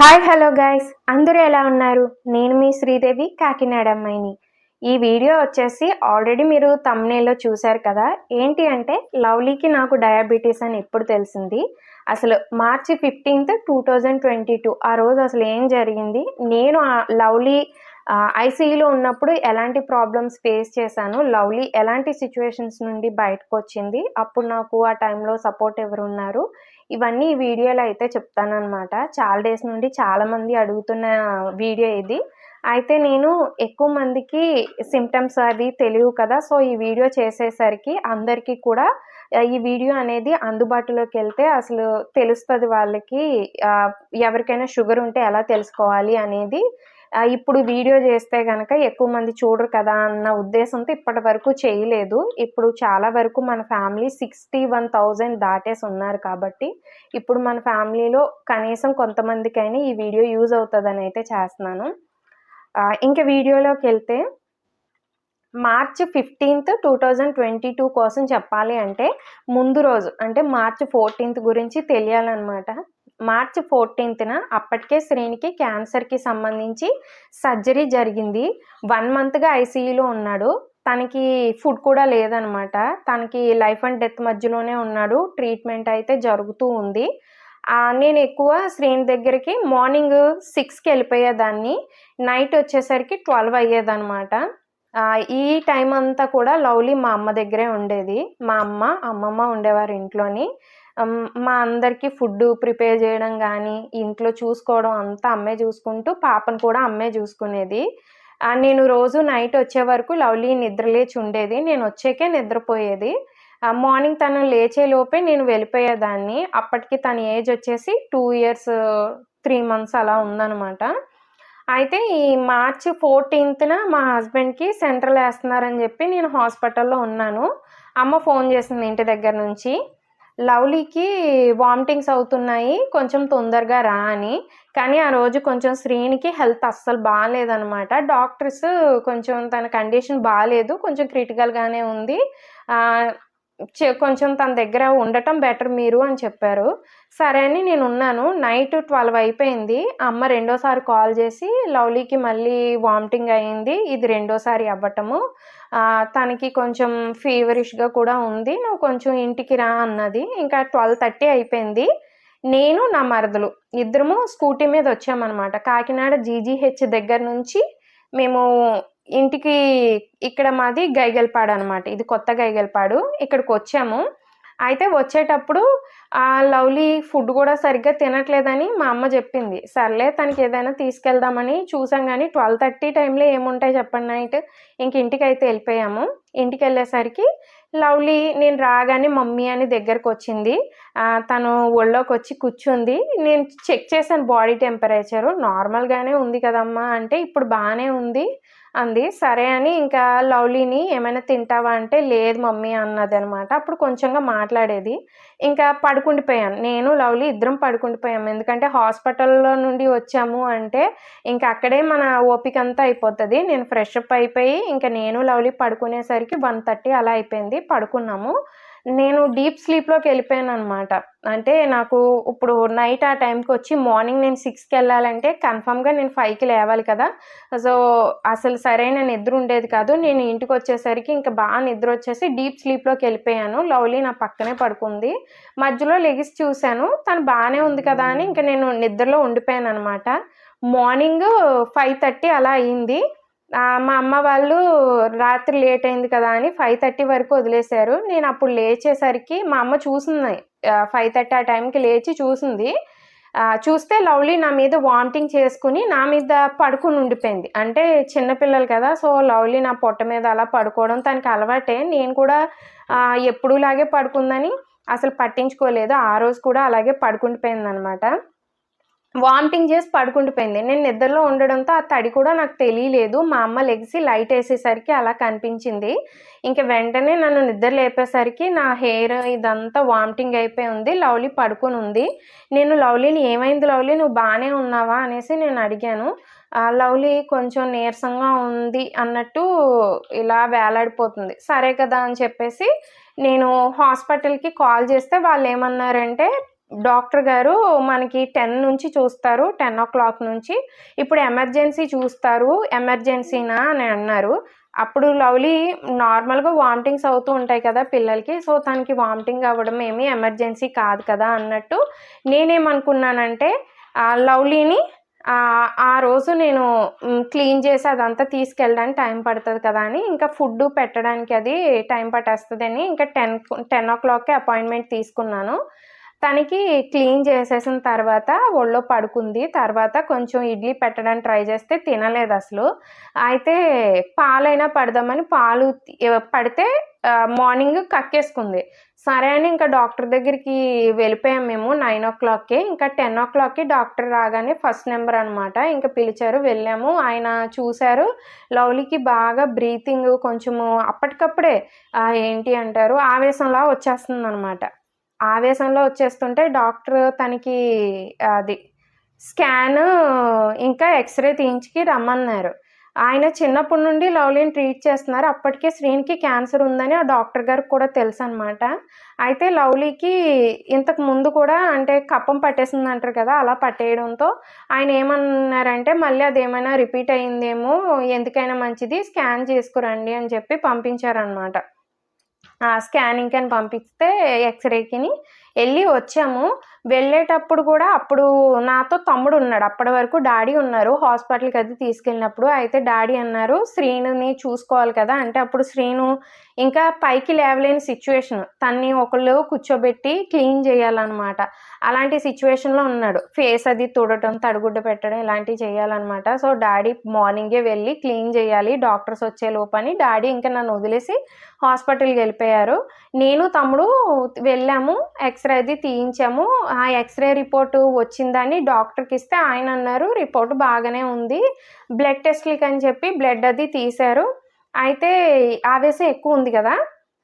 Hi hello guys, అందరూ ఎలా ఉన్నారు? నేను మీ శ్రీదేవి, కాకినాడ అమ్మాయిని. ఈ వీడియో వచ్చేసి ఆల్రెడీ మీరు థంబ్నెయిల్లో చూశారు కదా. ఏంటి అంటే లవ్లీకి నాకు డయాబెటీస్ అని ఎప్పుడు తెలిసింది, అసలు మార్చి 15th 2022 ఆ రోజు అసలు ఏం జరిగింది, నేను లవ్లీ ఐసీయూలో ఉన్నప్పుడు ఎలాంటి ప్రాబ్లమ్స్ ఫేస్ చేశాను, లవ్లీ ఎలాంటి సిచ్యువేషన్స్ నుండి బయటకు వచ్చింది, అప్పుడు నాకు ఆ టైంలో సపోర్ట్ ఎవరు ఉన్నారు, ఇవన్నీ ఈ వీడియోలో అయితే చెప్తానన్నమాట. చాలా డేస్ నుండి చాలామంది అడుగుతున్న వీడియో ఇది. అయితే నేను ఎక్కువ మందికి సిమ్టమ్స్ అవి తెలియవు కదా, సో ఈ వీడియో చేసేసరికి అందరికీ కూడా ఈ వీడియో అనేది అందుబాటులోకి వెళ్తే అసలు తెలుస్తుంది వాళ్ళకి. ఎవరికైనా షుగర్ ఉంటే ఎలా తెలుసుకోవాలి అనేది ఇప్పుడు వీడియో చేస్తే కనుక ఎక్కువ మంది చూడరు కదా అన్న ఉద్దేశంతో ఇప్పటి వరకు చేయలేదు. ఇప్పుడు చాలా వరకు మన ఫ్యామిలీ 61,000 దాటేసి ఉన్నారు కాబట్టి ఇప్పుడు మన ఫ్యామిలీలో కనీసం కొంతమందికైనా ఈ వీడియో యూజ్ అవుతుందని అయితే చేస్తున్నాను. ఇంకా వీడియోలోకి వెళ్తే మార్చి 15th 2022 కోసం చెప్పాలి అంటే ముందు రోజు అంటే మార్చి 14th గురించి తెలియాలన్నమాట. మార్చి 14th అప్పటికే శ్రీనికి క్యాన్సర్కి సంబంధించి సర్జరీ జరిగింది. 1 monthగా ఐసీయూలో ఉన్నాడు. తనకి ఫుడ్ కూడా లేదనమాట. తనకి లైఫ్ అండ్ డెత్ మధ్యలోనే ఉన్నాడు. ట్రీట్మెంట్ అయితే జరుగుతూ ఉంది. నేను ఎక్కువ శ్రీని దగ్గరికి మార్నింగ్ 6కి వెళ్ళిపోయేదాన్ని, నైట్ వచ్చేసరికి 12 అయ్యేదనమాట. ఈ టైం అంతా కూడా లవ్లీ మా అమ్మ దగ్గరే ఉండేది. మా అమ్మమ్మ ఉండేవారు ఇంట్లోని. మా అందరికీ ఫుడ్ ప్రిపేర్ చేయడం కానీ ఇంట్లో చూసుకోవడం అంతా అమ్మే చూసుకుంటూ పాపను కూడా అమ్మే చూసుకునేది. నేను రోజు నైట్ వచ్చే వరకు లవ్లీ నిద్రలేచి ఉండేది. నేను వచ్చాకే నిద్రపోయేది. మార్నింగ్ తను లేచే లోపే నేను వెళ్ళిపోయేదాన్ని. అప్పటికి తన ఏజ్ వచ్చేసి 2 years 3 months అలా ఉందన్నమాట. అయితే ఈ మార్చి 14th మా హస్బెండ్కి సెంట్రల్ వేస్తున్నారని చెప్పి నేను హాస్పిటల్లో ఉన్నాను. అమ్మ ఫోన్ చేసింది ఇంటి దగ్గర నుంచి, లవ్లీకి వామిటింగ్స్ అవుతున్నాయి, కొంచెం తొందరగా రా అని. కానీ ఆ రోజు కొంచెం శ్రీనికి హెల్త్ అస్సలు బాగాలేదనమాట. డాక్టర్స్ కొంచెం తన కండిషన్ బాగాలేదు, కొంచెం క్రిటికల్గానే ఉంది, కొంచెం తన దగ్గర ఉండటం బెటర్ మీరు అని చెప్పారు. సరే అని నేను ఉన్నాను. నైట్ 12 అయిపోయింది. అమ్మ రెండోసారి కాల్ చేసి లవ్లీకి మళ్ళీ వామిటింగ్ అయ్యింది, ఇది రెండోసారి అవ్వటము, తనకి కొంచెం ఫీవరిష్గా కూడా ఉంది, నువ్వు కొంచెం ఇంటికి రా అన్నది. ఇంకా 12:30 అయిపోయింది. నేను నా మరదలు ఇద్దరము స్కూటీ మీద వచ్చామన్నమాట. కాకినాడ జీజీహెచ్ దగ్గర నుంచి మేము ఇంటికి, ఇక్కడ మాది గైగల్పాడు అనమాట, ఇది కొత్త గైగల్పాడు, ఇక్కడికి వచ్చాము. అయితే వచ్చేటప్పుడు లవ్లీ ఫుడ్ కూడా సరిగ్గా తినట్లేదని మా అమ్మ చెప్పింది. సర్లే తనకి ఏదైనా తీసుకెళ్దామని చూసాం, కానీ 12:30 టైంలో ఏముంటాయి చెప్పండి నైట్. ఇంక ఇంటికి అయితే వెళ్ళిపోయాము. ఇంటికి వెళ్ళేసరికి లవ్లీ నేను రాగానే మమ్మీ అని దగ్గరకు వచ్చింది. తను ఒళ్ళోకి వచ్చి కూర్చుంది. నేను చెక్ చేశాను బాడీ టెంపరేచరు, నార్మల్గానే ఉంది కదమ్మా అంటే ఇప్పుడు బాగానే ఉంది అంది. సరే అని ఇంకా లవ్లీని ఏమైనా తింటావా అంటే లేదు మమ్మీ అన్నది అనమాట. అప్పుడు కొంచెంగా మాట్లాడేది. ఇంకా పడుకుండిపోయాను, నేను లవ్లీ ఇద్దరం పడుకుండిపోయాము. ఎందుకంటే హాస్పిటల్లో నుండి వచ్చాము అంటే ఇంకా అక్కడే మన ఓపిక అంతా అయిపోతుంది. నేను ఫ్రెష్ అప్ అయిపోయి ఇంకా నేను లవ్లీ పడుకునేసరికి 1:30 అలా అయిపోయింది. పడుకున్నాము. నేను డీప్ స్లీప్లోకి వెళ్ళిపోయాను అనమాట. అంటే నాకు ఇప్పుడు నైట్ ఆ టైంకి వచ్చి మార్నింగ్ నేను 6కి వెళ్ళాలంటే కన్ఫామ్గా నేను 5కి లేవాలి కదా. సో అసలు సరైన నిద్ర ఉండేది కాదు. నేను ఇంటికి వచ్చేసరికి ఇంకా బాగా నిద్ర వచ్చేసి డీప్ స్లీప్లోకి వెళ్ళిపోయాను. లవ్లీ నా పక్కనే పడుకుంది. మధ్యలో లెగిసి చూశాను, తను బాగానే ఉంది కదా అని ఇంకా నేను నిద్రలో ఉండిపోయాను అనమాట. మార్నింగ్ 5:30 అలా అయింది. మా అమ్మ వాళ్ళు రాత్రి లేట్ అయింది కదా అని 5:30 వరకు వదిలేశారు. నేను అప్పుడు లేచేసరికి మా అమ్మ చూసింది, 5:30 ఆ టైంకి లేచి చూసింది. చూస్తే లవ్లీ నా మీద వామిటింగ్ చేసుకుని నా మీద పడుకుని ఉండిపోయింది. అంటే చిన్నపిల్లలు కదా, సో లవ్లీ నా పొట్ట మీద అలా పడుకోవడం తనకి అలవాటే. నేను కూడా ఎప్పుడూలాగే పడుకుందని అసలు పట్టించుకోలేదు. ఆ రోజు కూడా అలాగే పడుకుండిపోయింది అనమాట. వామిటింగ్ చేసి పడుకుండిపోయింది. నేను నిద్రలో ఉండడంతో ఆ తడి కూడా నాకు తెలియలేదు. మా అమ్మ లెగిసి లైట్ వేసేసరికి అలా కనిపించింది. ఇంక వెంటనే నన్ను నిద్ర లేపేసరికి నా హెయిర్ ఇదంతా వామిటింగ్ అయిపోయి ఉంది. లవ్లీ పడుకొని ఉంది. నేను లవ్లీని ఏమైంది లవ్లీ, నువ్వు బాగానే ఉన్నావా అనేసి నేను అడిగాను. లవ్లీ కొంచెం నీరసంగా ఉంది అన్నట్టు ఇలా వేలాడిపోతుంది. సరే కదా అని చెప్పేసి నేను హాస్పిటల్కి కాల్ చేస్తే వాళ్ళు ఏమన్నారంటే డాక్టర్ గారు మనకి 10 నుంచి చూస్తారు. 10:00 నుంచి. ఇప్పుడు ఎమర్జెన్సీ చూస్తారు. ఎమర్జెన్సీనా అని అన్నారు. అప్పుడు లవ్లీ నార్మల్‌గా వామిటింగ్స్ అవుతూ ఉంటాయి కదా పిల్లలకి. సో, తనకి వామిటింగ్ అవ్వడం ఏమీ ఎమర్జెన్సీ కాదు కదా అన్నట్టు నేనేమనుకున్నానంటే లవ్లీని ఆ రోజు నేను క్లీన్ చేసి అదంతా తీసుకెళ్ళడానికి టైం పడుతుంది కదా అని ఇంకా ఫుడ్ పెట్టడానికి అది టైం పట్టేస్తుందని ఇంకా 10:00కే అపాయింట్మెంట్ తీసుకున్నాను. తనకి క్లీన్ చేసేసిన తర్వాత ఒళ్ళో పడుకుంది. తర్వాత కొంచెం ఇడ్లీ పెట్టడానికి ట్రై చేస్తే తినలేదసలు. అయితే పాలైనా పడదామని పాలు పడితే మార్నింగ్ కక్కేసుకుంది. సరే అని ఇంకా డాక్టర్ దగ్గరికి వెళ్ళిపోయాం మేము 9:00కే. ఇంకా 10:00కి డాక్టర్ రాగానే ఫస్ట్ నెంబర్ అనమాట. ఇంకా పిలిచారు, వెళ్ళాము. ఆయన చూశారు. లవ్లీకి బాగా బ్రీతింగ్ కొంచెము అప్పటికప్పుడే ఏంటి అంటారు ఆవేశంలా వచ్చేస్తుందనమాట. ఆవేశంలో వచ్చేస్తుంటే డాక్టర్ తనకి అది స్కాన్ ఇంకా ఎక్స్‌రే తీయించుకి రమ్మన్నారు. ఆయన చిన్నప్పటి నుండి లవ్లీని ట్రీట్ చేస్తున్నారు. అప్పటికే శ్రీనికి క్యాన్సర్ ఉందని ఆ డాక్టర్ గారికి కూడా తెలుసనమాట. అయితే లవ్లీకి ఇంతకు ముందు కూడా అంటే కఫం పట్టేసిందంటారు కదా! అలా పట్టేయడంతో ఆయన ఏమన్నారంటే, మళ్ళీ అదేమైనా రిపీట్ అయిందేమో, ఎందుకైనా మంచిది స్కాన్ చేసుకురండి అని చెప్పి పంపించారనమాట. స్కానింగ్‌కని పంపిస్తే ఎక్స్‌రేకిని వెళ్ళి వచ్చాము. వెళ్ళేటప్పుడు కూడా అప్పుడు నాతో తమ్ముడున్నాడు. అప్పటి వరకు డాడీ ఉన్నారు హాస్పిటల్‌కి అది తీసుకెళ్ళినప్పుడు. అయితే డాడీ అన్నారు, "శ్రీనుని చూసుకోవాలి కదా!" అంటే అప్పుడు శ్రీను ఇంకా పైకి లేవలేని సిచ్యువేషన్. తన్ని ఒకళ్ళు కూర్చోబెట్టి క్లీన్ చేయాలనమాట. అలాంటి సిచ్యువేషన్‌లో ఉన్నాడు. ఫేస్ అది తుడవటం, తడిగుడ్డ పెట్టడం ఇలాంటివి చేయాలనమాట. సో, డాడీ మార్నింగే వెళ్ళి క్లీన్ చేయాలి డాక్టర్స్ వచ్చేలోపని డాడీ ఇంకా నన్ను వదిలేసి హాస్పిటల్‌కి వెళ్ళిపోయారు. నేను, తమ్ముడు వెళ్ళాము. ఎక్స్‌రే అది తీయించాము. ఆ ఎక్స్‌రే రిపోర్ట్ వచ్చిందని డాక్టర్‌కిస్తే ఆయన అన్నారు, "రిపోర్ట్ బాగానే ఉంది. బ్లడ్ టెస్ట్‌లకని చెప్పి బ్లడ్ అది తీశారు. అయితే ఆవేశం ఎక్కువ ఉంది కదా!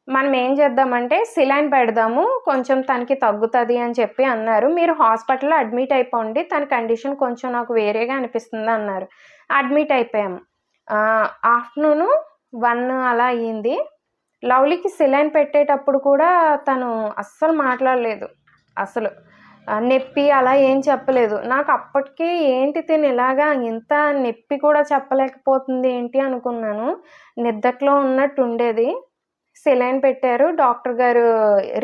మనం ఏం చేద్దామంటే సెలైన్ పెడదాము. కొంచెం తనకి తగ్గుతది" అని చెప్పి అన్నారు. "మీరు హాస్పిటల్‌లో అడ్మిట్ అయిపోండి. తన కండిషన్ కొంచెం నాకు వేరేగా అనిపిస్తుంది" అన్నారు. అడ్మిట్ అయిపోయాము. ఆఫ్టర్‌నూను 1 అలా అయ్యింది. లవ్లీకి సెలైన్ పెట్టేటప్పుడు కూడా తను అస్సలు మాట్లాడలేదు. అసలు. నొప్పి అలా ఏం చెప్పలేదు. నాకు అప్పటికి ఏంటి తిను ఇలాగా ఇంత నొప్పి కూడా చెప్పలేకపోతుంది ఏంటి అనుకున్నాను. నిద్దట్లో ఉన్నట్టుండేది. సెలైన్ పెట్టారు. డాక్టర్ గారు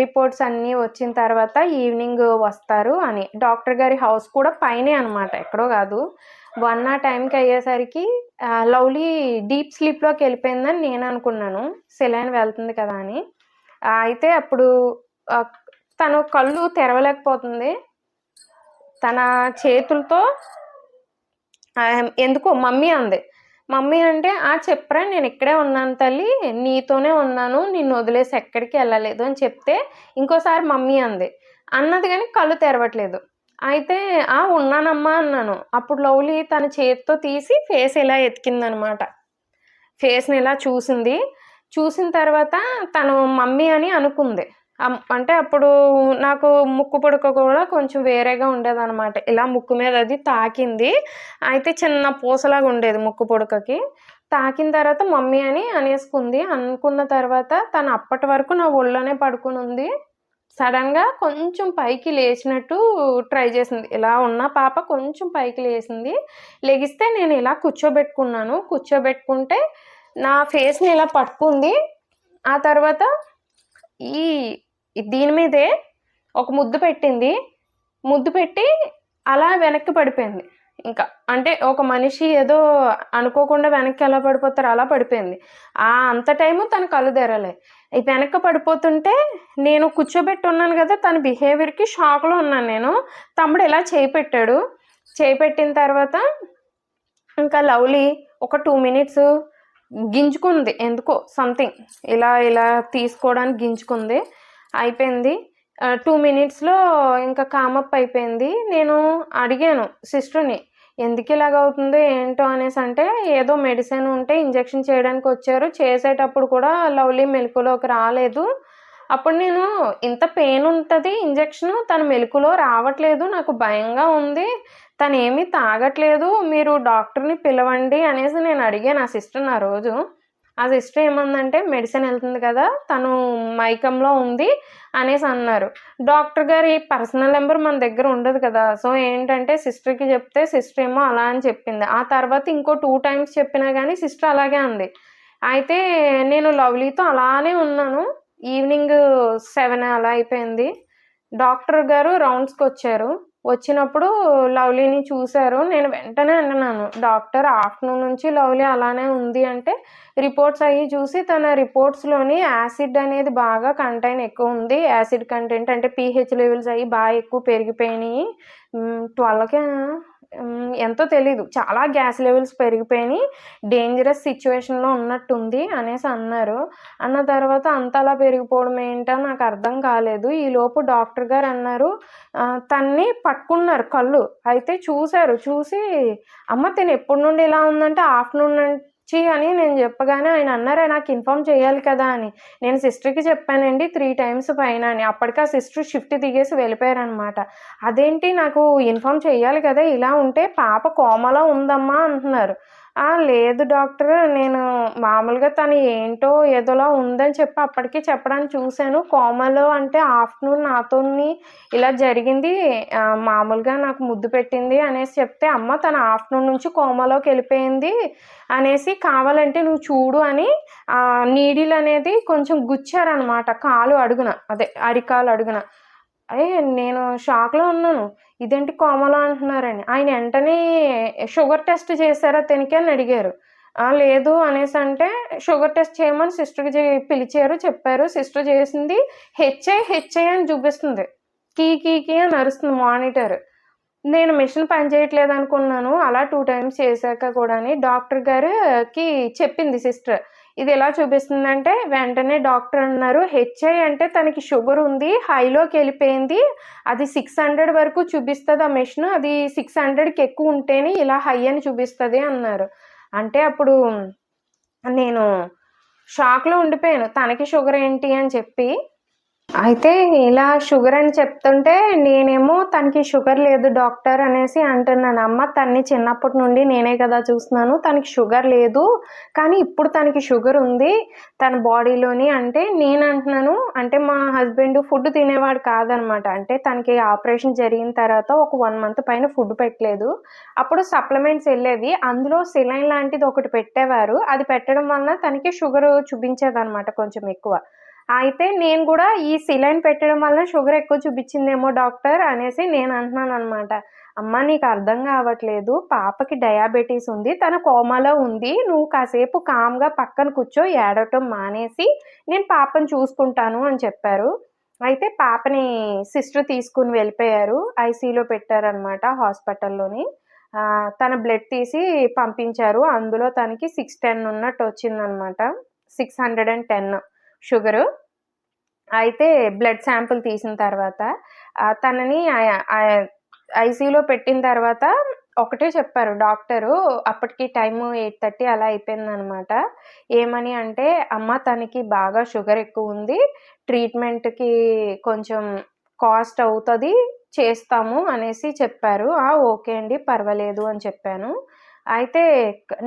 రిపోర్ట్స్ అన్నీ వచ్చిన తర్వాత ఈవినింగ్ వస్తారు అని. డాక్టర్ గారి హౌస్ కూడా పైనే అనమాట. ఎక్కడో కాదు. 1 ఆ టైంకి అయ్యేసరికి లవ్లీ డీప్ స్లీప్‌లోకి వెళ్ళిపోయిందని నేను అనుకున్నాను. సెలైన్ వెళ్తుంది కదా అని. అయితే అప్పుడు తను కళ్ళు తెరవలేకపోతుంది. తన చేతులతో ఎందుకో మమ్మీ అంది. మమ్మీ అంటే, చెప్పరా నేను ఇక్కడే ఉన్నాను తల్లి. నీతోనే ఉన్నాను. నిన్ను వదిలేసి ఎక్కడికి వెళ్ళలేదు అని చెప్తే, ఇంకోసారి మమ్మీ అంది. అన్నది గానీ కళ్ళు తెరవట్లేదు. అయితే ఉన్నానమ్మా అన్నాను. అప్పుడు లవ్లీ తన చేత్తో తీసి ఫేస్ ఇలా ఎతికిందనమాట. ఫేస్‌ని ఇలా చూసింది. చూసిన తర్వాత తను మమ్మీ అని అనుకుంది. అంటే అప్పుడు నాకు ముక్కు పుడక కూడా కొంచెం వేరేగా ఉండేదనమాట. ఇలా ముక్కు మీద అది తాకింది. అయితే చిన్న పూసలాగా ఉండేది ముక్కు పుడకకి. తాకిన తర్వాత మమ్మీ అని అనేసుకుంది. అనుకున్న తర్వాత తను అప్పటి వరకు నా ఒళ్ళోనే పడుకొనుంది. సడెన్‌గా కొంచెం పైకి లేచినట్టు ట్రై చేసింది. ఇలా ఉన్న పాప కొంచెం పైకి లేసింది. లెగిస్తే నేను ఇలా కూర్చోబెట్టుకున్నాను. కూర్చోబెట్టుకుంటే నా ఫేస్‌ని ఇలా పట్టుకుంది. ఆ తర్వాత ఈ దీని మీదే ఒక ముద్దు పెట్టింది. ముద్దు పెట్టి అలా వెనక్కి పడిపోయింది. ఇంకా అంటే ఒక మనిషి ఏదో అనుకోకుండా వెనక్కి ఎలా పడిపోతారో అలా పడిపోయింది. అంత టైము తన కళ్ళు తెరవలే. వెనక్కి పడిపోతుంటే నేను కూర్చోబెట్టి ఉన్నాను కదా! తన బిహేవియర్‌కి షాక్‌లో ఉన్నాను నేను. తమ్ముడు ఇలా చేయి పెట్టాడు. చేయి పెట్టిన తర్వాత ఇంకా లవ్లీ ఒక 2 మినిట్స్ గింజుకుంది. ఎందుకో సంథింగ్ ఇలా తీసుకోవడానికి గింజుకుంది. అయిపోయింది. 2 మినిట్స్‌లో ఇంకా కామప్ అయిపోయింది. నేను అడిగాను సిస్టర్‌ని, ఎందుకిలాగవుతుందో ఏంటో అనేసంటే, ఏదో మెడిసిన్ ఉంటే ఇంజెక్షన్ చేయడానికొచ్చారు. చేసేటప్పుడు కూడా లవ్లీ మెలుకువలోకి రాలేదు. అప్పుడు నేను ఇంత పెయిన్ ఉంటది ఇంజెక్షను, తను మెలుకువలో రావట్లేదు. నాకు భయంగా ఉంది. తనేమీ తాగట్లేదు. మీరు డాక్టర్‌ని పిలవండి అనేసి నేను అడిగాను ఆ సిస్టర్‌ని ఆ రోజు. ఆ సిస్టర్ ఏమందంటే, "మెడిసిన్ ఎళ్తుంది కదా! తను మైకంలో ఉంది" అనేసి అన్నారు. డాక్టర్ గారి పర్సనల్ నంబర్ మన దగ్గర ఉండదు కదా! సో, ఏంటంటే సిస్టర్‌కి చెప్తే సిస్టర్ ఏమో అలా అని చెప్పింది. ఆ తర్వాత ఇంకో 2 టైమ్స్ చెప్పినా గానీ సిస్టర్ అలాగే అంది. అయితే నేను లవ్లీతో అలానే ఉన్నాను. ఈవినింగ్ 7 అలా అయిపోయింది. డాక్టర్ గారు రౌండ్స్‌కొచ్చారు. వచ్చినప్పుడు లవ్లీని చూసారు. నేను వెంటనే అన్నాను, "డాక్టర్ ఆఫ్టర్‌నూన్ నుంచి లవ్లీ అలానే ఉంది" అంటే, రిపోర్ట్స్ అయ్యి చూసి తన రిపోర్ట్స్‌లోని యాసిడ్ అనేది బాగా కంటెంట్ ఎక్కువుంది. యాసిడ్ కంటెంట్ అంటే పీహెచ్ లెవెల్స్ అయ్యి బాగా ఎక్కువ పెరిగిపోయినియి. 12కే ఎంతో తెలీదు. చాలా గ్యాస్ లెవెల్స్ పెరిగిపోయినియి. డేంజరస్ సిట్యుయేషన్‌లో ఉన్నట్టుంది అనేసి అన్నారు. అన్న తర్వాత అంతలా పెరిగిపోవడం ఏంటో నాకు అర్థం కాలేదు. ఈలోపు డాక్టర్ గారు అన్నారు, తన్ని పట్టుకున్నారు కళ్ళు. అయితే చూసారు. చూసి, "అమ్మ తిను ఎప్పటి నుండి ఇలా ఉందంటే ఆఫ్టర్‌నూన్ నుంచి" అని నేను చెప్పగానే ఆయన అన్నారు, "నాకు ఇన్ఫార్మ్ చేయాలి కదా!" అని. నేను సిస్టర్‌కి చెప్పానండి 3 టైమ్స్ పైన అని. అప్పటికి ఆ సిస్టర్ షిఫ్ట్ దిగేసి వెళ్ళిపోయారనమాట. "అదేంటి నాకు ఇన్ఫార్మ్ చేయాలి కదా! ఇలా ఉంటే పాప కోమాలో ఉందమ్మా" అంటున్నారు. లేదు డాక్టర్, నేను మామూలుగా తను ఏంటో ఏదోలా ఉందని చెప్పి అప్పటికి చెప్పడానికి చూసాను. కోమాలో అంటే ఆఫ్టర్‌నూన్ నాతోని ఇలా జరిగింది. మామూలుగా నాకు ముద్దు పెట్టింది అనేసి చెప్తే, "అమ్మ తను ఆఫ్టర్‌నూన్ నుంచి కోమాలోకెళ్ళిపోయింది" అనేసి, "కావాలంటే నువ్వు చూడు" అని నీడిల్ అనేది కొంచెం గుచ్చారనమాట కాలు అడుగున. అదే అరికాలు అడుగున. నేను షాక్‌లో ఉన్నాను. ఇదేంటి కోమలో అంటున్నారని. ఆయన ఎంటనే షుగర్ టెస్ట్ చేసారా తినకి అని అడిగారు. లేదు అనేసంటే షుగర్ టెస్ట్ చేయమని సిస్టర్‌కి పిలిచారు. చెప్పారు. సిస్టర్ చేసింది హెచ్ఐ అని చూపిస్తుంది. కీ కీ కీ అని అరుస్తుంది మానిటర్. నేను మెషిన్ పనిచేయట్లేదనుకున్నాను. అలా 2 టైమ్స్ చేశాక కూడాని డాక్టర్ గారికి చెప్పింది సిస్టర్. ఇదెలా చూపిస్తుందంటే వెంటనే డాక్టర్ అన్నారు, "హెచ్ఐ అంటే తనకి షుగరుంది. హైలోకెళ్ళిపోయింది. అది 600 వరకు చూపిస్తది ఆ మెషిను. అది 600కి ఎక్కువ ఉంటేనే ఇలా హై అని చూపిస్తది" అన్నారు. అంటే అప్పుడు నేను షాక్‌లో ఉండిపోయాను. తనకి షుగర్ ఏంటి అని చెప్పి. అయితే ఇలా షుగర్ అని చెప్తుంటే నేనేమో తనకి షుగర్ లేదు డాక్టర్ అనేసి అంటున్నాను. అమ్మ తన్ని చిన్నప్పటి నుండి నేనే కదా చూస్తున్నాను. తనకి షుగర్ లేదు. కానీ ఇప్పుడు తనకి షుగర్ ఉంది తన బాడీలోని అంటే నేనంటున్నాను. అంటే మా హస్బెండ్ ఫుడ్ తినేవాడు కాదనమాట. అంటే తనకి ఆపరేషన్ జరిగిన తర్వాత ఒక 1 మంత్ పైన ఫుడ్ పెట్టలేదు. అప్పుడు సప్లిమెంట్స్ ఎళ్ళేవి. అందులో సెలైన్ లాంటిది ఒకటి పెట్టేవారు. అది పెట్టడం వలన తనకి షుగరు చూపించేదనమాట కొంచెం ఎక్కువ. అయితే నేను గూడా ఈ సెలైన్ పెట్టడం వల్ల షుగర్ ఎక్కువ చూపిచ్చిందేమో డాక్టర్ అనేసి నేను అంటున్నాననమాట. అమ్మ నీకు అర్థం గావట్లేదు. పాపకి డయాబెటిస్ ఉంది. తను కోమాలో ఉంది. నువ్వు కాసేపు కామ్‌గా పక్కన కూర్చో, ఏడవటం మానేసి నేను పాపని చూసుకుంటాను అని చెప్పారు. అయితే పాపని సిస్టర్ తీసుకొని వెళ్ళిపోయారు. ఐసీయూలో పెట్టారనమాట హాస్పిటల్‌లోని. తన బ్లడ్ తీసి పంపించారు. అందులో తనకి 610 ఉన్నట్టొచ్చిందనమాట. 610 షుగరు. అయితే బ్లడ్ శాంపుల్ తీసిన తర్వాత తనని ఐసీయూలో పెట్టిన తర్వాత ఒకటే చెప్పారు డాక్టరు. అప్పటికి టైము 8:30 అలా అయిపోయిందనమాట. ఏమని అంటే, "అమ్మ తనకి బాగా షుగర్ ఎక్కువుంది. ట్రీట్మెంట్‌కి కొంచెం కాస్ట్ అవుతది. చేస్తాము" అనేసి చెప్పారు. ఓకే అండి. పర్వాలేదు అని చెప్పాను. అయితే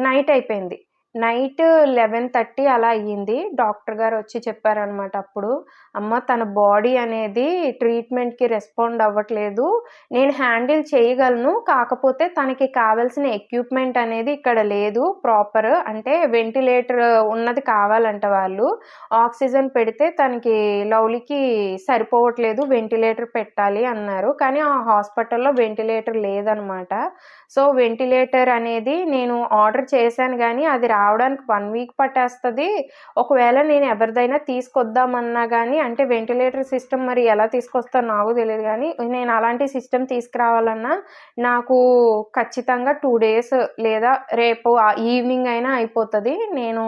నైట్ అయిపోయింది. నైట్ 11:30 అలా అయ్యింది. డాక్టర్ గారొచ్చి చెప్పారనమాట అప్పుడు. "అమ్మ తన బాడీ అనేది ట్రీట్మెంట్‌కి రెస్పాండ్ అవ్వట్లేదు. నేను హ్యాండిల్ చేయగలను. కాకపోతే తనకి కావాల్సిన ఎక్విప్‌మెంట్ అనేది ఇక్కడ లేదు ప్రాపర్. అంటే వెంటిలేటర్ ఉన్నది కావాలంట వాళ్ళు. ఆక్సిజన్ పెడితే తనకి లవ్లీకి సరిపోవట్లేదు. వెంటిలేటర్ పెట్టాలి" అన్నారు. కానీ ఆ హాస్పిటల్‌లో వెంటిలేటర్ లేదనమాట. సో, వెంటిలేటర్ అనేది నేను ఆర్డర్ చేశాను గానీ, అది రావడానికి 1 వీక్ పట్టేస్తది. ఒకవేళ నేను ఎవరిదైనా తీసుకొద్దామన్నా గానీ అంటే వెంటిలేటర్ సిస్టమ్ మరి ఎలా తీసుకొస్తారో నాకు తెలీదు గానీ, నేను అలాంటి సిస్టమ్ తీసుకురావాలన్నా నాకు ఖచ్చితంగా 2 డేస్ లేదా రేపు ఈవినింగ్ అయినా అయిపోతది. నేను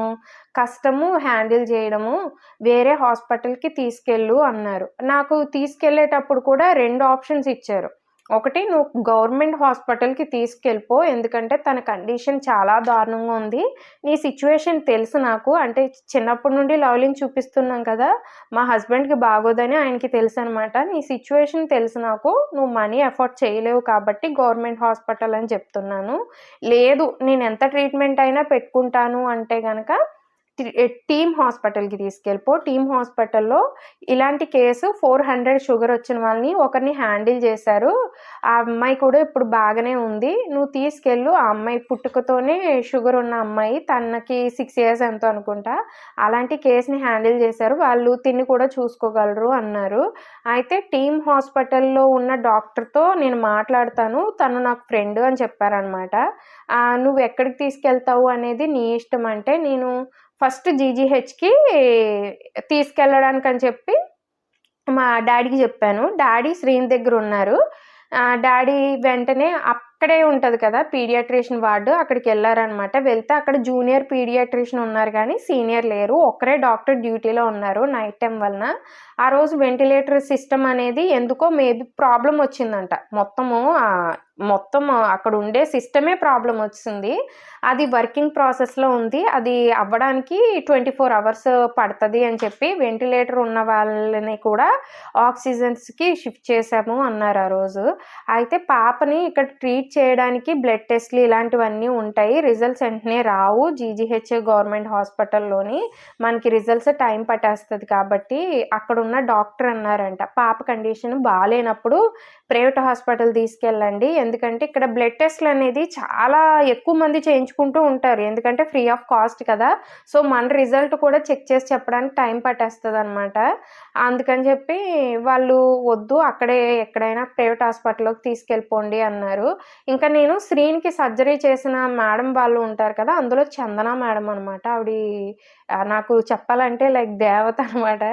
కష్టము హ్యాండిల్ జేయడము. వేరే హాస్పిటల్‌కి తీసుకెళ్ళు అన్నారు. నాకు తీసుకెళ్ళేటప్పుడు కూడా 2 ఆప్షన్స్ ఇచ్చారు. ఒకటి నువ్వు గవర్నమెంట్ హాస్పిటల్‌కి తీసుకెళ్ళిపో. ఎందుకంటే తన కండిషన్ చాలా దారుణంగా ఉంది. నీ సిట్యుయేషన్ తెలుసు నాకు. అంటే చిన్నప్పటి నుండి లవ్లీని చూపిస్తున్నాం కదా! మా హస్బెండ్‌కి బాగోదని ఆయనకి తెలుసనమాట. నీ సిట్యుయేషన్ తెలుసు నాకు. నువ్వు మనీ ఎఫోర్డ్ చేయలేవు కాబట్టి గవర్నమెంట్ హాస్పిటల్ అని చెప్తున్నాను. లేదు నేనెంత ట్రీట్మెంట్ అయినా పెట్టుకుంటాను అంటే గనక టీమ్ హాస్పిటల్‌కి తీసుకెళ్ళిపో. టీమ్ హాస్పిటల్‌లో ఇలాంటి కేసు 400 షుగర్ వచ్చిన వాళ్ళని ఒకరిని హ్యాండిల్ చేశారు. ఆ అమ్మాయి కూడా ఇప్పుడు బాగానే ఉంది. నువ్వు తీసుకెళ్ళు. ఆ అమ్మాయి పుట్టుకతోనే షుగర్ ఉన్న అమ్మాయి. తనకి 6 ఇయర్స్ ఎంతో అనుకుంటా. అలాంటి కేస్‌ని హ్యాండిల్ చేశారు. వాళ్ళు తిని కూడా చూసుకోగలరు అన్నారు. అయితే టీమ్ హాస్పిటల్‌లో ఉన్న డాక్టర్‌తో నేను మాట్లాడతాను. తను నాకు ఫ్రెండ్ అని చెప్పారనమాట. నువ్వు ఎక్కడికి తీసుకెళ్తావు అనేది నీ ఇష్టం అంటే నేను ఫస్ట్ జీజీహెచ్‌కి తీసుకెళ్ళడానికని చెప్పి మా డ్యాడీకి చెప్పాను. డ్యాడీ శ్రీని దగ్గరున్నారు. డ్యాడీ వెంటనే అక్కడే ఉంటది కదా పీడియాట్రిషియన్ వార్డ్. అక్కడికెళ్లారనమాట. వెళ్తే అక్కడ జూనియర్ పీడియాట్రిషియన్ ఉన్నారు గానీ సీనియర్ లేరు. ఒక్కరే డాక్టర్ డ్యూటీలో ఉన్నారు నైట్ టైమ్ వలన. ఆ రోజు వెంటిలేటర్ సిస్టమ్ అనేది ఎందుకో మేబీ ప్రాబ్లమ్ వచ్చిందంట. మొత్తం అక్కడ ఉండే సిస్టమే ప్రాబ్లమ్ వచ్చింది. అది వర్కింగ్ ప్రాసెస్‌లో ఉంది. అది అవ్వడానికి 24 అవర్స్ పడతది అని చెప్పి వెంటిలేటర్ ఉన్న వాళ్ళని కూడా ఆక్సిజన్స్‌కి షిఫ్ట్ చేశాము అన్నారు ఆ రోజు. అయితే పాపని ఇక్కడ ట్రీట్ చేయడానికి బ్లడ్ టెస్ట్‌లు ఇలాంటివన్నీ ఉంటాయి. రిజల్ట్స్ వెంటనే రావు. జీజీహెచ్ గవర్నమెంట్ హాస్పిటల్‌లోని మనకి రిజల్ట్స్ టైం పట్టేస్తది కాబట్టి అక్కడున్న డాక్టర్ అన్నారంట, పాప కండిషన్ బాలేనప్పుడు ప్రైవేట్ హాస్పిటల్ తీసుకెళ్ళండి. ఎందుకంటే ఇక్కడ బ్లడ్ టెస్ట్‌లు అనేది చాలా ఎక్కువ మంది చేయించుకుంటూ ఉంటారు. ఎందుకంటే ఫ్రీ ఆఫ్ కాస్ట్ కదా! సో, మన రిజల్ట్ కూడా చెక్ చేసి చెప్పడానికి టైం పట్టేస్తదనమాట. అందుకని చెప్పి వాళ్ళు వద్దు అక్కడే ఎక్కడైనా ప్రైవేట్ హాస్పిటల్‌లోకి తీసుకెళ్ళిపోండి అన్నారు. ఇంకా నేను శ్రీనికి సర్జరీ చేసిన మేడం వాళ్ళు ఉంటారు కదా! అందులో చందన మేడం అనమాట. నాకు చెప్పాలంటే లైక్ దేవత అనమాట.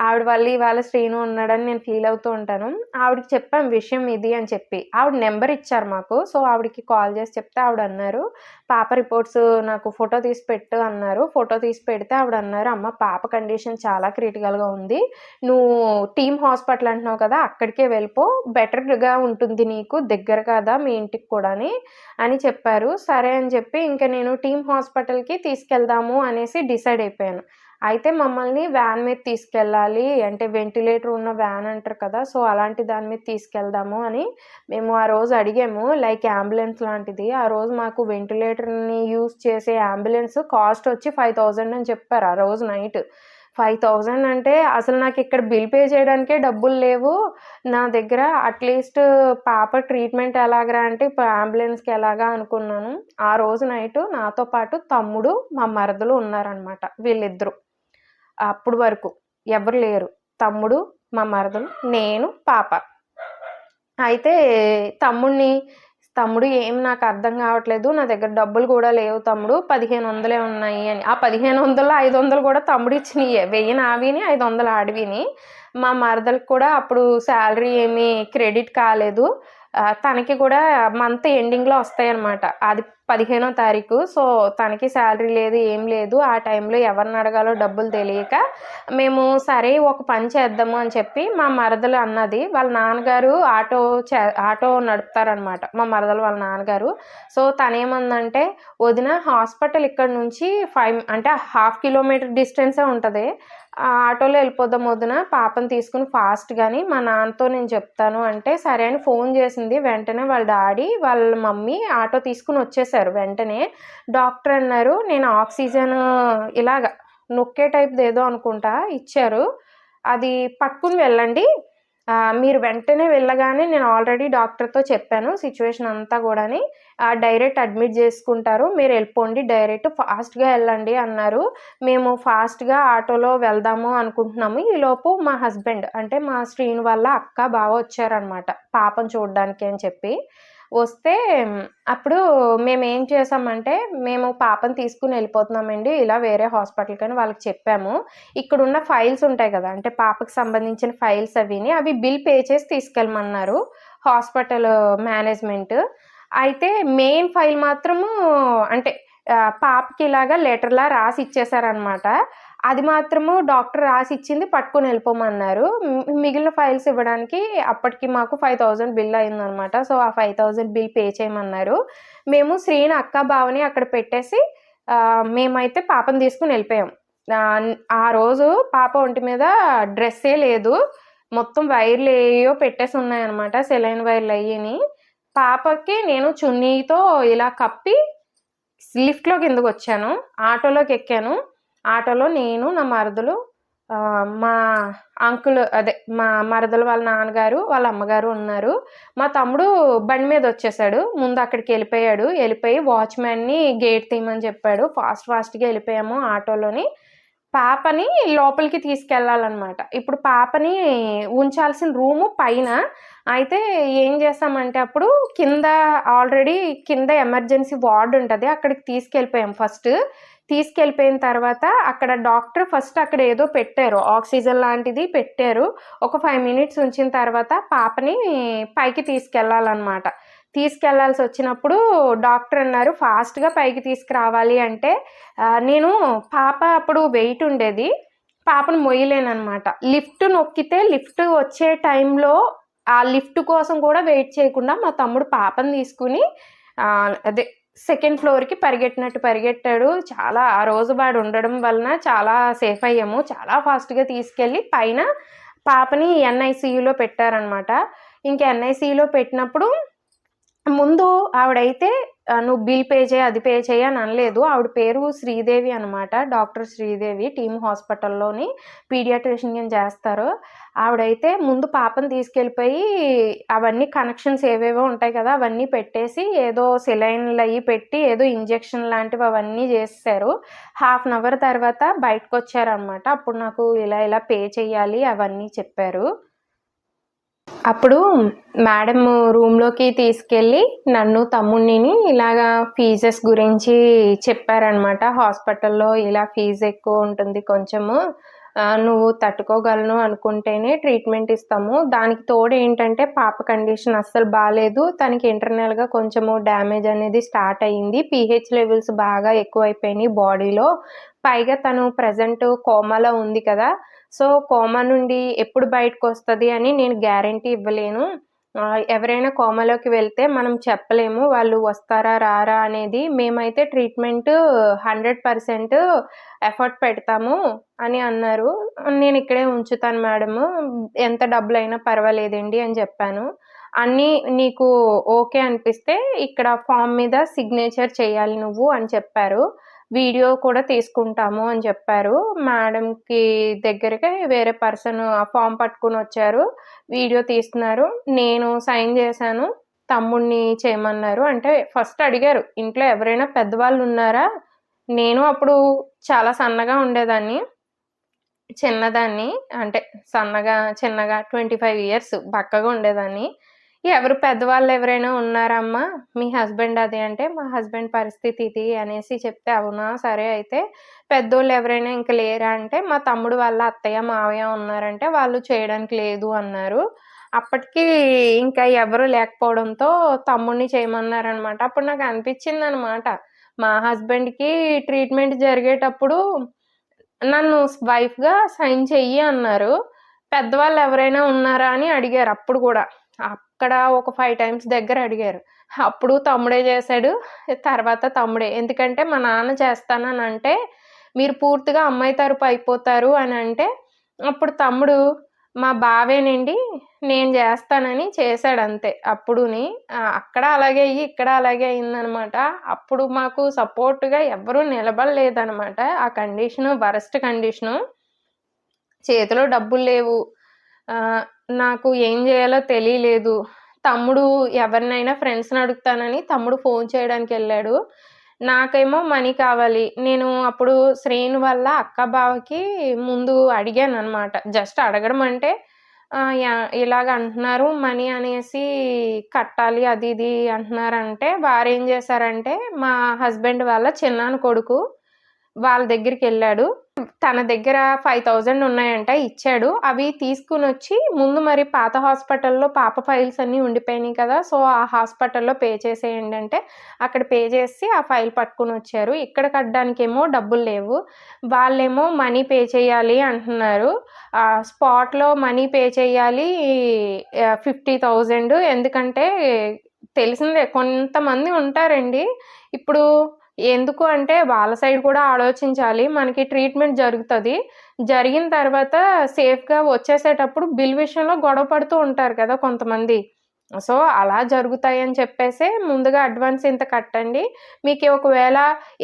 ఆవిడ వల్ల ఇవాళ శ్రీను ఉన్నాడని నేను ఫీల్ అవుతూ ఉంటాను. ఆవిడకి చెప్పాం విషయం ఇది అని చెప్పి. ఆవిడ నెంబర్ ఇచ్చారు మాకు. సో, ఆవిడకి కాల్ చేసి చెప్తే ఆవిడన్నారు, పాప రిపోర్ట్స్ నాకు ఫోటో తీసి పెట్టు అన్నారు. ఫోటో తీసి పెడితే ఆవిడన్నారు, అమ్మ పాప కండిషన్ చాలా క్రిటికల్‌గా ఉంది. నువ్వు టీమ్ హాస్పిటల్ అంటున్నావు కదా! అక్కడికే వెళ్ళిపో. బెటర్‌గా ఉంటుంది నీకు. దగ్గర కదా మీ ఇంటికి కూడాని అని చెప్పారు. సరే అని చెప్పి ఇంక నేను టీమ్ హాస్పిటల్‌కి తీసుకెళ్దాము అనేసి డిసైడ్ అయిపోయాను. అయితే మమ్మల్ని వ్యాన్ మీద తీసుకెళ్ళాలి. అంటే వెంటిలేటర్ ఉన్న వ్యాన్ అంటారు కదా! సో, అలాంటి దాని మీద తీసుకెళ్దాము అని మేము ఆ రోజు అడిగాము. లైక్ అంబులెన్స్ లాంటిది. ఆ రోజు మాకు వెంటిలేటర్‌ని యూజ్ చేసే అంబులెన్స్ కాస్ట్ వచ్చి 5000 అని చెప్పారు ఆ రోజు నైట్. 5000 అంటే అసలు నాకిక్కడ బిల్ పే చేయడానికే డబ్బులు లేవు. నా దగ్గర అట్‌లీస్ట్ పాప ట్రీట్మెంట్ ఎలాగరా అంటే అంబులెన్స్‌కి ఎలాగా అనుకున్నాను. ఆ రోజు నైటు నాతో పాటు తమ్ముడు, మా మరదలు ఉన్నారనమాట. వీళ్ళిద్దరు. అప్పుడు వరకు ఎవరు లేరు. తమ్ముడు, మా మరదలు, నేను, పాప. అయితే తమ్ముడు ఏం నాకు అర్థం కావట్లేదు. నా దగ్గర డబ్బులు కూడా లేవు తమ్ముడు. 1500 ఉన్నాయి అని. ఆ 1500లో 500 కూడా తమ్ముడు ఇచ్చినయే. 1000 నావిని, 500 ఆడివిని. మా మరదలకి కూడా అప్పుడు శాలరీ ఏమీ క్రెడిట్ కాలేదు. తనకి కూడా మంత్ ఎండింగ్‌లో వస్తాయన్నమాట. అది 15వ తారీఖు. సో, తనకి శాలరీ లేదు, ఏం లేదు. ఆ టైంలో ఎవరిని అడగాలో డబ్బులు తెలియక మేము సరే ఒక పని చేద్దాము అని చెప్పి మా మరదలు అన్నది. వాళ్ళ నాన్నగారు ఆటో నడుపుతారనమాట. మా మరదలు వాళ్ళ నాన్నగారు. సో, తనేమందంటే, వదిన హాస్పిటల్ ఇక్కడ నుంచి అంటే హాఫ్ కిలోమీటర్ డిస్టెన్సే ఉంటది. ఆటోలో వెళ్ళిపోదాం వదిన, పాపని తీసుకుని ఫాస్ట్‌గాని మా నాన్నతో నేను చెప్తాను అంటే, సరే అని ఫోన్ చేసింది. వెంటనే వాళ్ళ డాడీ, వాళ్ళ మమ్మీ ఆటో తీసుకొని వచ్చేసారు వెంటనే. డాక్టర్ అన్నారు, నేను ఆక్సిజన్ ఇలాగ నొక్కే టైప్‌దేదో అనుకుంటా ఇచ్చారు. అది పట్టుకొని వెళ్ళండి. మీరు వెంటనే వెళ్ళగానే నేను ఆల్రెడీ డాక్టర్‌తో చెప్పాను సిట్యుయేషన్ అంతా గూడాని. డైరెక్ట్ అడ్మిట్ చేసుకుంటారు. మీరు వెళ్ళిపోండి డైరెక్ట్ ఫాస్ట్‌గా వెళ్ళండి అన్నారు. మేము ఫాస్ట్‌గా ఆటోలో వెళ్దాము అనుకుంటున్నాము. ఈలోపు మా హస్బెండ్ అంటే మా శ్రీను వాళ్ళ అక్క, బావ వచ్చారనమాట పాపను చూడ్డానికి అని చెప్పి. వస్తే అప్పుడు మేమేం చేసామంటే, మేము పాపని తీసుకొని వెళ్ళిపోతున్నామండి ఇలా వేరే హాస్పిటల్‌కని వాళ్ళకి చెప్పాము. ఇక్కడున్న ఫైల్స్ ఉంటాయి గదా! అంటే పాపకి సంబంధించిన ఫైల్స్ అవి బిల్ పే చేసి తీసుకెళ్ళమన్నారు హాస్పిటల్ మేనేజ్‌మెంట్. అయితే మెయిన్ ఫైల్ మాత్రము అంటే పాపకి ఇలాగా లెటర్‌లా రాసి ఇచ్చేసారనమాట. అది మాత్రము డాక్టర్ రాసిచ్చింది పట్టుకొని వెళ్ళిపోమన్నారు. మిగిలిన ఫైల్స్ ఇవ్వడానికి అప్పటికి మాకు 5000 బిల్ అయిందనమాట. సో, ఆ 5000 బిల్ పే చేయమన్నారు. మేము శ్రీని అక్క, బావని అక్కడ పెట్టేసి మేమైతే పాపని తీసుకొని వెళ్ళిపోయాం. ఆ రోజు పాప ఒంటి మీద డ్రెస్సే లేదు. మొత్తం వైర్లు ఏయో పెట్టేసి ఉన్నాయన్నమాట. సెలైన్ వైర్లు అయ్యిని. పాపకి నేను చున్నీతో ఇలా కప్పి లిఫ్ట్‌లో కిందకొచ్చాను. ఆటోలోకి ఎక్కాను. ఆటోలో నేను, నా మరదలు, మా అంకుల్ అదే మా మరదలు వాళ్ళ నాన్నగారు, వాళ్ళ అమ్మగారు ఉన్నారు. మా తమ్ముడు బండి మీద వచ్చేసాడు. ముందు అక్కడికెళ్ళిపోయాడు. వెళ్ళిపోయి వాచ్‌మ్యాన్‌ని గేట్ తీయమని చెప్పాడు. ఫాస్ట్‌గా వెళ్ళిపోయాము ఆటోలోని. పాపని లోపలికి తీసుకెళ్ళాలనమాట. ఇప్పుడు పాపని ఉంచాల్సిన రూము పైన. అయితే ఏం చేశామంటే అప్పుడు కింద ఆల్రెడీ కింద ఎమర్జెన్సీ వార్డ్ ఉంటది. అక్కడికి తీసుకెళ్ళిపోయాం ఫస్ట్. తీసుకెళ్ళిపోయిన తర్వాత అక్కడ డాక్టర్ ఫస్ట్ అక్కడ ఏదో పెట్టారు. ఆక్సిజన్ లాంటిది పెట్టారు. ఒక 5 మినిట్స్ ఉంచిన తర్వాత పాపని పైకి తీసుకెళ్ళాలనమాట. తీసుకెళ్లాల్సొచ్చినప్పుడు డాక్టర్ అన్నారు ఫాస్ట్‌గా పైకి తీసుకురావాలి అంటే నేను పాప అప్పుడు వెయిట్ ఉండేది. పాపను మొయ్యలేననమాట. లిఫ్ట్ నొక్కితే లిఫ్ట్ వచ్చే టైంలో ఆ లిఫ్ట్ కోసం కూడా వెయిట్ చేయకుండా మా తమ్ముడు పాపని తీసుకొని అదే సెకండ్ ఫ్లోర్‌కి పరిగెట్టాడు. చాలా ఆ రోజు వాడు ఉండడం వలన చాలా సేఫ్ అయ్యాము. చాలా ఫాస్ట్‌గా తీసుకెళ్ళి పైన పాపని ఎన్ఐసీయూలో పెట్టారనమాట. ఇంక ఎన్ఐసీయూలో పెట్టినప్పుడు ముందు ఆవిడైతే నువ్వు బిల్ పే చేయి, అది పే చేయి అని అనలేదు. ఆవిడ పేరు శ్రీదేవి అనమాట. డాక్టర్ శ్రీదేవి టీమ్ హాస్పిటల్‌లోని పీడియాట్రిషియన్ చేస్తారు. ఆవిడైతే ముందు పాపని తీసుకెళ్ళిపోయి అవన్నీ కనెక్షన్స్ ఏవేవో ఉంటాయి కదా! అవన్నీ పెట్టేసి ఏదో సెలైన్‌లయి పెట్టి ఏదో ఇంజెక్షన్ లాంటివి అవన్నీ చేసేశారు. హాఫ్ అన్ అవర్ తర్వాత బయటకొచ్చారనమాట. అప్పుడు నాకు ఇలా పే చేయాలి అవన్నీ చెప్పారు. అప్పుడు మేడం రూమ్‌లోకి తీసుకెళ్ళి నన్ను, తమ్ముడిని ఇలాగా ఫీజెస్ గురించి చెప్పారనమాట. హాస్పిటల్‌లో ఇలా ఫీజ్ ఎక్కువ ఉంటుంది కొంచెము. నువ్వు తట్టుకోగలను అనుకుంటేనే ట్రీట్మెంట్ ఇస్తాము. దానికి తోడు ఏంటంటే పాప కండిషన్ అస్సలు బాలేదు. తనకి ఇంటర్నల్‌గా కొంచెము డ్యామేజ్ అనేది స్టార్ట్ అయింది. పీహెచ్ లెవెల్స్ బాగా ఎక్కువైపోయినాయి బాడీలో. పైగా తను ప్రెజెంట్ కోమాలో ఉంది కదా! సో, కోమా నుండి ఎప్పుడు బయటకొస్తది అని నేను గ్యారంటీ ఇవ్వలేను. ఎవరైనా కోమాలోకి వెళ్తే మనం చెప్పలేము. వాళ్ళు వస్తారా? రారా? అనేది. మేమైతే ట్రీట్మెంట్ 100% ఎఫర్ట్ పెడతాము అని అన్నారు. నేనిక్కడే ఉంచుతాను మేడము. ఎంత డబ్బులైనా పర్వాలేదండి అని చెప్పాను. అన్నీ నీకు ఓకే అనిపిస్తే ఇక్కడ ఫార్మ్ మీద సిగ్నేచర్ చేయాలి నువ్వు అని చెప్పారు. వీడియో కూడా తీసుకుంటాము అని చెప్పారు. మేడంకి దగ్గరకి వేరే పర్సన్ ఆ ఫార్మ్ పట్టుకొనొచ్చారు. వీడియో తీస్తున్నారు. నేను సైన్ చేశాను. తమ్ముడిని చేయమన్నారు. అంటే ఫస్ట్ అడిగారు, ఇంట్లో ఎవరైనా పెద్దవాళ్ళున్నారా? నేను అప్పుడు చాలా సన్నగా ఉండేదాన్ని. చిన్నదాన్ని. అంటే చిన్నగా 25 ఇయర్స్ బక్కగా ఉండేదాన్ని. ఎవరు పెద్దవాళ్ళెవరైనా ఉన్నారా అమ్మా? మీ హస్బెండ్ అది అంటే, మా హస్బెండ్ పరిస్థితి ఇది అనేసి చెప్తే, అవునా! సరే అయితే పెద్దోళ్ళెవరైనా ఇంక లేరా అంటే, మా తమ్ముడు వాళ్ళ అత్తయ్య, మావయ్య ఉన్నారంటే, వాళ్ళు చేయడానికి లేదు అన్నారు. అప్పటికి ఇంకా ఎవరు లేకపోవడంతో తమ్ముడిని చేయమన్నారనమాట. అప్పుడు నాకనిపిచ్చిందనమాట. మా హస్బెండ్‌కి ట్రీట్మెంట్ జరిగేటప్పుడు నన్ను వైఫ్‌గా సైన్ చెయ్యి అన్నారు. పెద్దవాళ్ళెవరైనా ఉన్నారా అని అడిగారు అప్పుడు గూడా. అక్కడ ఒక 5 టైమ్స్ దగ్గర అడిగారు. అప్పుడు తమ్ముడే చేశాడు. తర్వాత తమ్ముడే. ఎందుకంటే మా నాన్న చేస్తాననంటే, మీరు పూర్తిగా అమ్మాయి తరపు అయిపోతారు అనంటే, అప్పుడు తమ్ముడు మా బావేనండి నేను జేస్తానని చేశాడంతే అప్పుడుని. అక్కడ అలాగే అయ్యి, ఇక్కడ అలాగే అయిందనమాట. అప్పుడు మాకు సపోర్ట్‌గా ఎవ్వరూ నిలబడలేదనమాట. ఆ కండిషను వరస్ట్ కండిషను. చేతిలో డబ్బులు లేవు. ఆహ్, నాకు ఏం జేయాలో తెలియలేదు. తమ్ముడు ఎవరినైనా ఫ్రెండ్స్‌ని అడుగుతానని తమ్ముడు ఫోను చేయడానికెళ్ళాడు. నాకేమో మనీ కావాలి. నేను అప్పుడు శ్రీను వాళ్ళ అక్క, బావకి ముందు అడిగాననమాట. జస్ట్ అడగడం అంటే ఇలాగ అంటున్నారు మనీ అనేసి కట్టాలి అది ఇది అంటున్నారంటే, వారేం జేశారంటే, మా హస్బెండ్ వాళ్ళ చిన్నాన్న కొడుకు వాళ్ళ దగ్గరికెళ్ళాడు. తన దగ్గర 5,000 ఉన్నాయంట ఇచ్చాడు. అవి తీసుకొనొచ్చి ముందు మరి పాత హాస్పిటల్‌లో పాప ఫైల్స్ అన్నీ ఉండిపోయినాయి కదా! సో, ఆ హాస్పిటల్‌లో పే చేసేయండి అంటే, అక్కడ పే చేసి ఆ ఫైల్ పట్టుకొనొచ్చారు. ఇక్కడ కట్టడానికేమో డబ్బులు లేవు. వాళ్ళేమో మనీ పే చేయాలి అంటున్నారు. స్పాట్‌లో మనీ పే చేయాలి 50,000 ఎందుకంటే తెలిసిందే కొంతమంది ఉంటారండి. ఇప్పుడు ఎందుకు అంటే వాళ్ళ సైడ్ కూడా ఆలోచించాలి. మనకి ట్రీట్మెంట్ జరుగుతది. జరిగిన తర్వాత సేఫ్‌గా వచ్చేసేటప్పుడు బిల్ విషయంలో గొడవ పడుతూ ఉంటారు కదా కొంతమంది. సో, అలా జరుగుతాయని చెప్పేసే ముందుగా అడ్వాన్స్ ఇంత కట్టండి. మీకు ఒకవేళ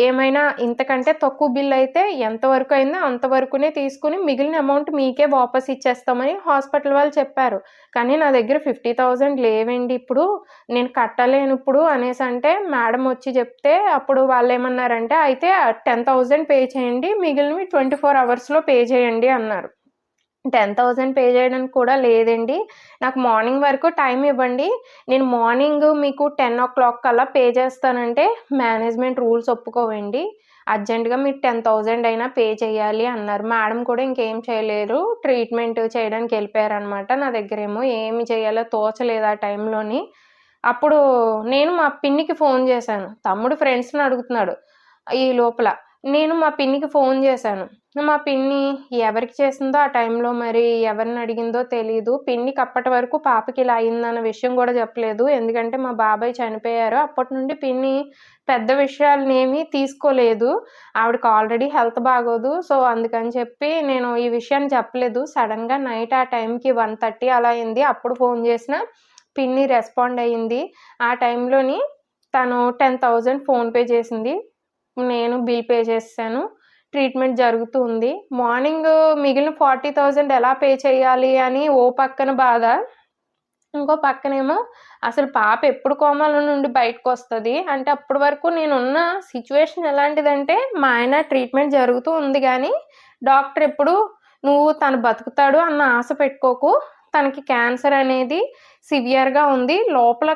ఏమైనా ఇంతకంటే తక్కువ బిల్లయితే ఎంతవరకు అయిందో అంతవరకునే తీసుకొని మిగిలిన అమౌంట్ మీకే వాపస్ ఇచ్చేస్తామని హాస్పిటల్ వాళ్ళు చెప్పారు. కానీ నా దగ్గర 50,000 లేవండి ఇప్పుడు. నేను కట్టలేనిప్పుడు అనేసంటే మేడం వచ్చి చెప్తే అప్పుడు వాళ్ళేమన్నారంటే, అయితే 10,000 పే చేయండి. మిగిలినవి 24 అవర్స్‌లో పే చేయండి అన్నారు. 10,000 పే చేయడానికి కూడా లేదండి. నాకు మార్నింగ్ వరకు టైం ఇవ్వండి. నేను మార్నింగ్ మీకు 10:00 కల్లా పే చేస్తానంటే మేనేజ్మెంట్ రూల్స్ ఒప్పుకోవండి. అర్జెంట్‌గా మీరు 10,000 అయినా పే చేయాలి అన్నారు. మేడం కూడా ఇంకేం చేయలేరు. ట్రీట్మెంట్ చేయడానికి వెళ్ళిపోయారనమాట. నా దగ్గరేమో ఏమి చేయాలో తోచలేదు ఆ టైంలోని. అప్పుడు నేను మా పిన్నికి ఫోన్ చేశాను. తమ్ముడు ఫ్రెండ్స్‌ని అడుగుతున్నాడు ఈ లోపల. నేను మా పిన్నికి ఫోన్ చేశాను. మా పిన్ని ఎవరికి చేసిందో ఆ టైంలో మరి ఎవరిని అడిగిందో తెలీదు. పిన్నికి అప్పటి వరకు పాపకి ఇలా అయిందన్న విషయం గూడా చెప్పలేదు. ఎందుకంటే మా బాబాయ్ చనిపోయారు. అప్పటి నుండి పిన్ని పెద్ద విషయాలనేమి తీసుకోలేదు. ఆవిడకి ఆల్రెడీ హెల్త్ బాగోదు. సో, అందుకని చెప్పి నేను ఈ విషయాన్ని చెప్పలేదు. సడెన్‌గా నైట్ ఆ టైంకి 1:30 అలా అయింది. అప్పుడు ఫోన్ చేసినా పిన్ని రెస్పాండ్ అయ్యింది. ఆ టైంలోని తను 10,000 ఫోన్‌పే చేసింది. నేను బిల్ పే చేసేసాను. ట్రీట్మెంట్ జరుగుతూ ఉంది. మార్నింగ్ మిగిలిన 40,000 ఎలా పే చేయాలి అని ఓ పక్కన బాధ. ఇంకో పక్కనేమో అసలు పాప ఎప్పుడు కోమాలో నుండి బయటకొస్తది. అంటే అప్పటి వరకు నేనున్న సిట్యుయేషన్ ఎలాంటిదంటే మా ఆయన ట్రీట్మెంట్ జరుగుతూ ఉంది గానీ, డాక్టర్ ఎప్పుడు "నువ్వు తను బతుకుతాడు అన్న ఆశ పెట్టుకోకు. తనకి క్యాన్సర్ అనేది సివియర్‌గా ఉంది. లోపల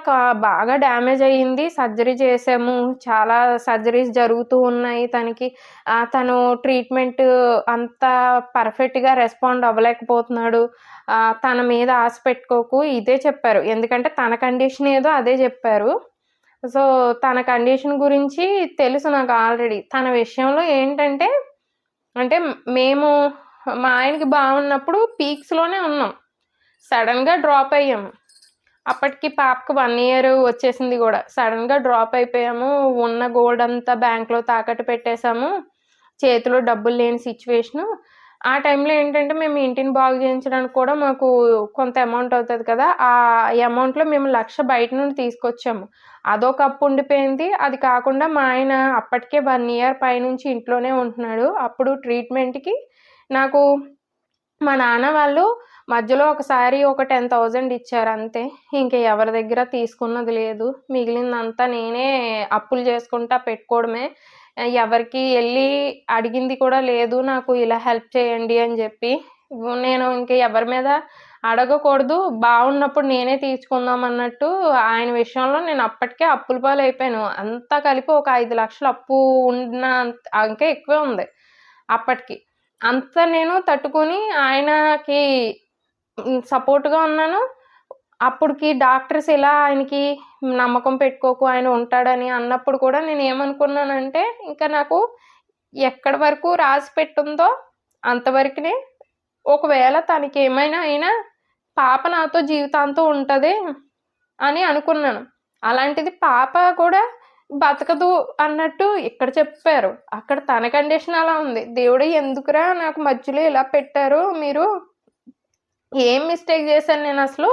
బాగా డ్యామేజ్ అయ్యింది. సర్జరీ చేశాము. చాలా సర్జరీస్ జరుగుతూ ఉన్నాయి తనకి. తను ట్రీట్మెంట్ అంత పర్ఫెక్ట్‌గా రెస్పాండ్ అవ్వలేకపోతున్నాడు. తన మీద ఆశ పెట్టుకోకు" ఇదే చెప్పారు. ఎందుకంటే తన కండిషన్ ఏదో అదే చెప్పారు. సో, తన కండిషన్ గురించి తెలుసు నాకు ఆల్రెడీ. తన విషయంలో ఏంటంటే, అంటే మేము మా ఆయనకి బాగున్నప్పుడు పీక్స్‌లోనే ఉన్నాం. సడెన్‌గా డ్రాప్ అయ్యాము. అప్పటికి పాపకి 1 ఇయర్ వచ్చేసింది గూడా. సడెన్‌గా డ్రాప్ అయిపోయాము. ఉన్న గోల్డ్ అంతా బ్యాంక్‌లో తాకట్టు పెట్టేసాము. చేతిలో డబ్బులు లేని సిట్యుయేషను. ఆ టైంలో ఏంటంటే మేము ఇంటిని బాగు చేయించడానికి కూడా మాకు కొంత అమౌంట్ అవుతది కదా! ఆ అమౌంట్‌లో మేము 1,00,000 బయట నుండి తీసుకొచ్చాము. అదొక అప్పు ఉండిపోయింది. అది కాకుండా మా ఆయన అప్పటికే 1 ఇయర్ పైనుంచి ఇంట్లోనే ఉంటున్నాడు. అప్పుడు ట్రీట్మెంట్‌కి నాకు మా నాన్న వాళ్ళు మధ్యలో ఒకసారి ఒక 10,000 ఇచ్చారు అంతే. ఇంక ఎవరి దగ్గర తీసుకున్నది లేదు. మిగిలిందంతా నేనే అప్పులు చేసుకుంటా పెట్టుకోవడమే. ఎవరికీ ఎళ్లి అడిగింది కూడా లేదు. నాకు ఇలా హెల్ప్ చేయండి అని జెప్పి. నేను ఇంక ఎవరి మీద అడగకూడదు. బావున్నప్పుడు నేనే తీర్చుకుందాం అన్నట్టు ఆయన విషయంలో నేను అప్పటికే అప్పుల పాలైపోయాను. అంతా కలిపి ఒక 5,00,000 అప్పు ఉన్న ఇంకా ఎక్కువే ఉంది అప్పటికి. అంతా నేను తట్టుకొని ఆయనకి సపోర్ట్‌గా ఉన్నాను. అప్పటికి డాక్టర్స్ ఇలా ఆయనకి నమ్మకం పెట్టుకోకు ఆయన ఉంటాడని అన్నప్పుడు కూడా నేనేమనుకున్నానంటే, ఇంకా నాకు ఎక్కడి వరకు రాసిపెట్టుందో అంతవరకునే. ఒకవేళ తనకేమైనా అయినా పాప నాతో జీవితాంతం ఉంటది అని అనుకున్నాను. అలాంటిది పాప కూడా బతకదు అన్నట్టు ఇక్కడ చెప్పారు. అక్కడ తన కండిషన్ అలా ఉంది. దేవుడు ఎందుకురా నాకు మధ్యలో ఇలా పెట్టారు మీరు? ఏం మిస్టేక్ చేశాను నేనసలు?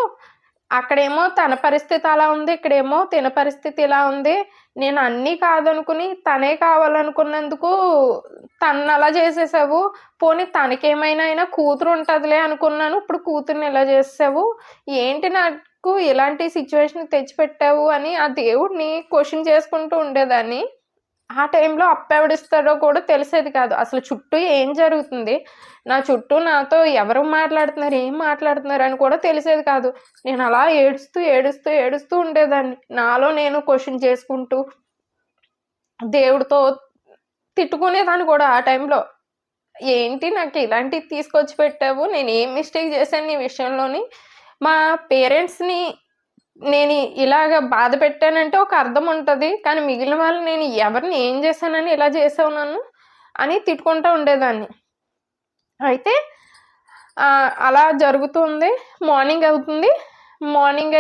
అక్కడేమో తన పరిస్థితి అలా ఉంది. ఇక్కడేమో తిన పరిస్థితి ఇలా ఉంది. నేను అన్నీ కాదనుకుని తనే కావాలనుకున్నందుకు తననలా చేసేసావు. పోనీ తనకేమైనా అయినా కూతురు ఉంటదిలే అనుకున్నాను. ఇప్పుడు కూతుర్ని ఇలా చేసేసావు. ఏంటి నాకు ఇలాంటి సిట్యుయేషన్ తెచ్చిపెట్టావు అని ఆ దేవుడిని క్వెషన్ చేసుకుంటూ ఉండేదాన్ని. ఆ టైంలో అప్పెవడిస్తాడో కూడా తెలిసేది కాదు. అసలు చుట్టూ ఏం జరుగుతుంది? నా చుట్టూ నాతో ఎవరు మాట్లాడుతున్నారు? ఏం మాట్లాడుతున్నారు? అని కూడా తెలిసేది కాదు. నేనలా ఏడుస్తూ ఉండేదాన్ని. నాలో నేను క్వెషన్ చేసుకుంటూ, దేవుడితో తిట్టుకునేదాన్ని కూడా ఆ టైంలో. ఏంటి నాకు ఇలాంటివి తీసుకొచ్చి పెట్టావు? నేనేం మిస్టేక్ చేశాను నీ విషయంలోని? మా పేరెంట్స్‌ని నేను ఇలాగ బాధ పెట్టానంటే ఒక అర్థం ఉంటది. కానీ మిగిలిన వాళ్ళు నేను ఎవరిని ఏం చేశానని ఇలా చేసావు నన్ను? అని తిట్టుకుంటా ఉండేదాన్ని. అయితే అలా జరుగుతుంది. మార్నింగ్ అవుతుంది. మార్నింగ్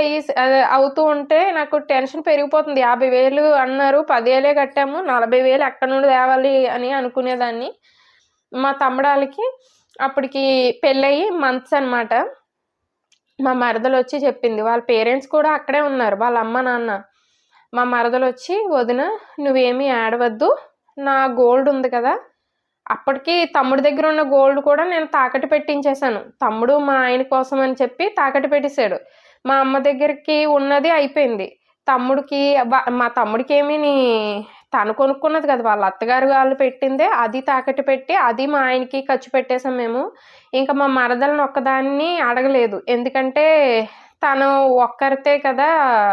అవుతూ ఉంటే నాకు టెన్షన్ పెరిగిపోతుంది. 50,000 అన్నారు. 10,000 కట్టాము. 40,000 ఎక్కడి నుండి తేవాలి అని అనుకునేదాన్ని. మా తమ్ముడాళ్ళకి అప్పటికి పెళ్ళయ్యి మంత్స్ అనమాట. మా మరదలొచ్చి చెప్పింది. వాళ్ళ పేరెంట్స్ కూడా అక్కడే ఉన్నారు. వాళ్ళ అమ్మ, నాన్న. మా మరదలొచ్చి, "వదిన నువ్వేమీ ఏడవద్దు. నా గోల్డ్ ఉంది కదా!" అప్పటికి తమ్ముడి దగ్గరున్న గోల్డ్ కూడా నేను తాకట్టు పెట్టించేశాను. తమ్ముడు మా ఆయన కోసం అని చెప్పి తాకట్టు పెట్టేశాడు. మా అమ్మ దగ్గరికి ఉన్నది అయిపోయింది. తమ్ముడికి మా తమ్ముడికేమీని తను కొనుక్కున్నది కదా! వాళ్ళ అత్తగారు వాళ్ళు పెట్టిందే అది తాకట్టు పెట్టి, అది మా ఆయనకి ఖర్చు పెట్టేసాం మేము. ఇంకా మా మరదలని ఒక్కదాన్ని అడగలేదు. ఎందుకంటే తను ఒక్కరితే కదా!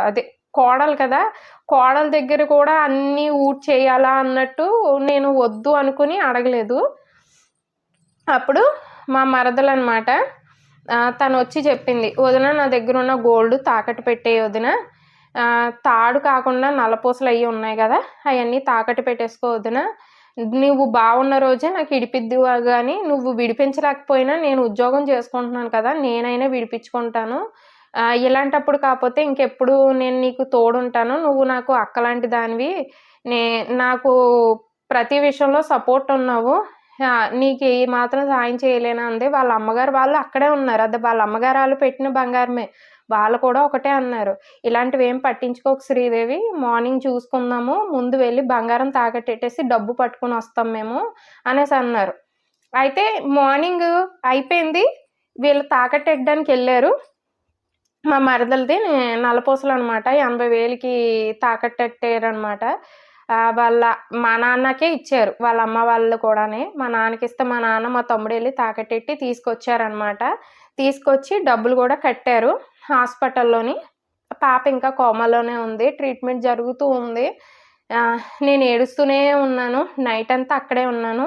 అదే కోడలు కదా! కోడల దగ్గర కూడా అన్నీ చేయాలా అన్నట్టు నేను వద్దు అనుకుని అడగలేదు. అప్పుడు మా మరదలనమాట తనొచ్చి చెప్పింది, "వదిన నా దగ్గరున్న గోల్డ్ తాకట్టు పెట్టేయి వదిన. తాడు కాకుండా నల్లపూసలయ్యి ఉన్నాయి గదా! అయన్నీ తాకట్టు పెట్టేసుకో వదిన. నువ్వు బాగున్న రోజే నాకు ఇడిపిద్దువు గానీ, నువ్వు విడిపించలేకపోయినా నేను ఉద్యోగం చేసుకుంటున్నాను కదా! నేనైనా విడిపించుకుంటాను. ఇలాంటప్పుడు కాపోతే ఇంకెప్పుడు నేను నీకు తోడుంటాను. నువ్వు నాకు అక్కలాంటి దానివి. నే నాకు ప్రతి విషయంలో సపోర్ట్ ఉన్నావు. నీకు ఏ మాత్రం సాయం చేయలేనా" అంది. వాళ్ళ అమ్మగారు వాళ్ళు అక్కడే ఉన్నారు. అది వాళ్ళ అమ్మగారు ఆళ్ళు పెట్టిన బంగారమే. వాళ్ళు కూడా ఒకటే అన్నారు, "ఇలాంటివేం పట్టించుకోకు శ్రీదేవి. మార్నింగ్ చూసుకుందాము. ముందు వెళ్లి బంగారం తాకట్టెట్టేసి డబ్బు పట్టుకొనొస్తాం మేము" అనేసన్నారు. అయితే మార్నింగ్ అయిపోయింది. వీళ్ళు తాకట్టెట్టడానికెళ్లారు. మా మరదలది నల్లపూసలనమాట. 80,000కి తాకట్టెట్టారనమాట. మా నాన్నకే ఇచ్చారు. వాళ్ళ అమ్మ వాళ్ళు కూడాని. మా నాన్నకిస్తే మా నాన్న, మా తమ్ముడెళ్లి తాకట్టెట్టి తీసుకొచ్చారనమాట. తీసుకొచ్చి డబ్బులు గూడా కట్టారు హాస్పిటల్‌లోని. పాప ఇంకా కోమాలోనే ఉంది. ట్రీట్మెంట్ జరుగుతూ ఉంది. నేను ఏడుస్తూనే ఉన్నాను. నైటంతా అక్కడే ఉన్నాను.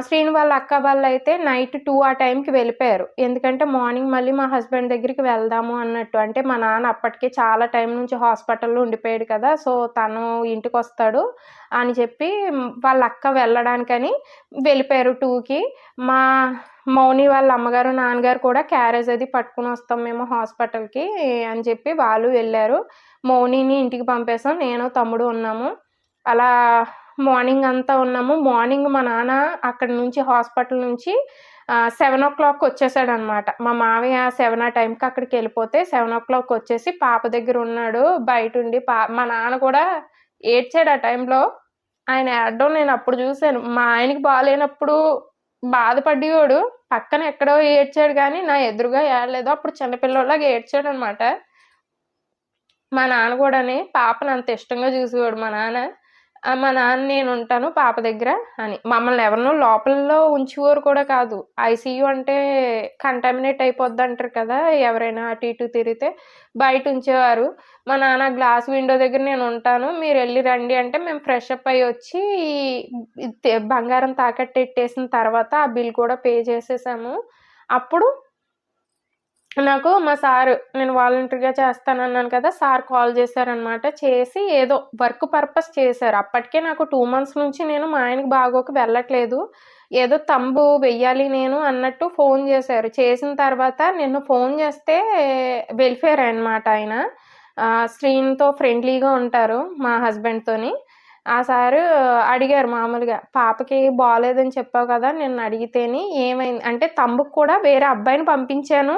శ్రీను వాళ్ళ అక్క వాళ్ళైతే నైట్ 2 ఆ టైంకి వెళ్ళిపోయారు. ఎందుకంటే మార్నింగ్ మళ్ళీ మా హస్బెండ్ దగ్గరికి వెళ్దాము అన్నట్టు. అంటే మా నాన్న అప్పటికే చాలా టైం నుంచి హాస్పిటల్‌లో ఉండిపోయాడు కదా! సో, తను ఇంటికొస్తాడు అని చెప్పి వాళ్ళ అక్క వెళ్ళడానికని వెళ్ళిపోయారు 2కి. మా మౌని వాళ్ళ అమ్మగారు, నాన్నగారు కూడా క్యారేజ్ అది పట్టుకొనొస్తాం మేము హాస్పిటల్‌కి అని చెప్పి వాళ్ళు వెళ్ళారు. మౌనిని ఇంటికి పంపేసాం. నేను, తమ్ముడు ఉన్నాము. అలా మార్నింగ్ అంతా ఉన్నాము. మార్నింగ్ మా నాన్న అక్కడి నుంచి హాస్పిటల్ నుంచి 7:00 వచ్చేసాడనమాట. మా మావయ్య 7 ఆ టైంకి అక్కడికెళ్ళిపోతే 7:00 వచ్చేసి పాప దగ్గరున్నాడు. బయటుండి మా నాన్న కూడా ఏడ్చాడు ఆ టైంలో. ఆయన ఏడడం నేనప్పుడు చూసాను. మా ఆయనకి బాలేనప్పుడు బాధపడేవాడు. పక్కన ఎక్కడో ఏడ్చాడు గానీ, నా ఎదురుగా ఏడలేదు. అప్పుడు చిన్న పిల్లోడిలాగా ఏడ్చాడనమాట. మా నాన్న కూడాని పాపని అంత ఇష్టంగా చూసేవాడు మా నాన్న. మా నాన్న నేనుంటాను పాప దగ్గర అని. మమ్మల్ని ఎవరినో లోపలలో ఉంచేవారు కూడా కాదు. ఐసీయూ అంటే కంటామినేట్ అయిపోద్దంటారు కదా! ఎవరైనా అటు ఇటు తిరిగితే బయటుంచేవారు. మా నాన్న గ్లాస్ విండో దగ్గర నేనుంటాను. మీరెళ్లి రండి అంటే మేము ఫ్రెష్ అప్ అయ్యి వచ్చి బంగారం తాకట్టెట్టేసిన తర్వాత ఆ బిల్ కూడా పే చేసేసాము. అప్పుడు నాకు మా సారు నేను వాలంటరీగా చేస్తానన్నాను కదా! సార్ కాల్ చేశారనమాట. చేసి ఏదో వర్క్ పర్పస్ చేశారు. అప్పటికే నాకు 2 మంత్స్ నుంచి నేను మా ఆయనకి బాగోక వెళ్ళట్లేదు. ఏదో తంబు వెయ్యాలి నేను అన్నట్టు ఫోను చేశారు. చేసిన తర్వాత నిన్న ఫోను చేస్తే వెళ్ళిపోయారనమాట ఆయన. శ్రీనుతో ఫ్రెండ్లీగా ఉంటారు మా హస్బెండ్‌తోని. ఆ సారు అడిగారు మామూలుగా, "పాపకి బాలేదని చెప్పావు కదా! నిన్నడిగితేని ఏమైంది?" అంటే తంబుకి కూడా వేరే అబ్బాయిని పంపించాను.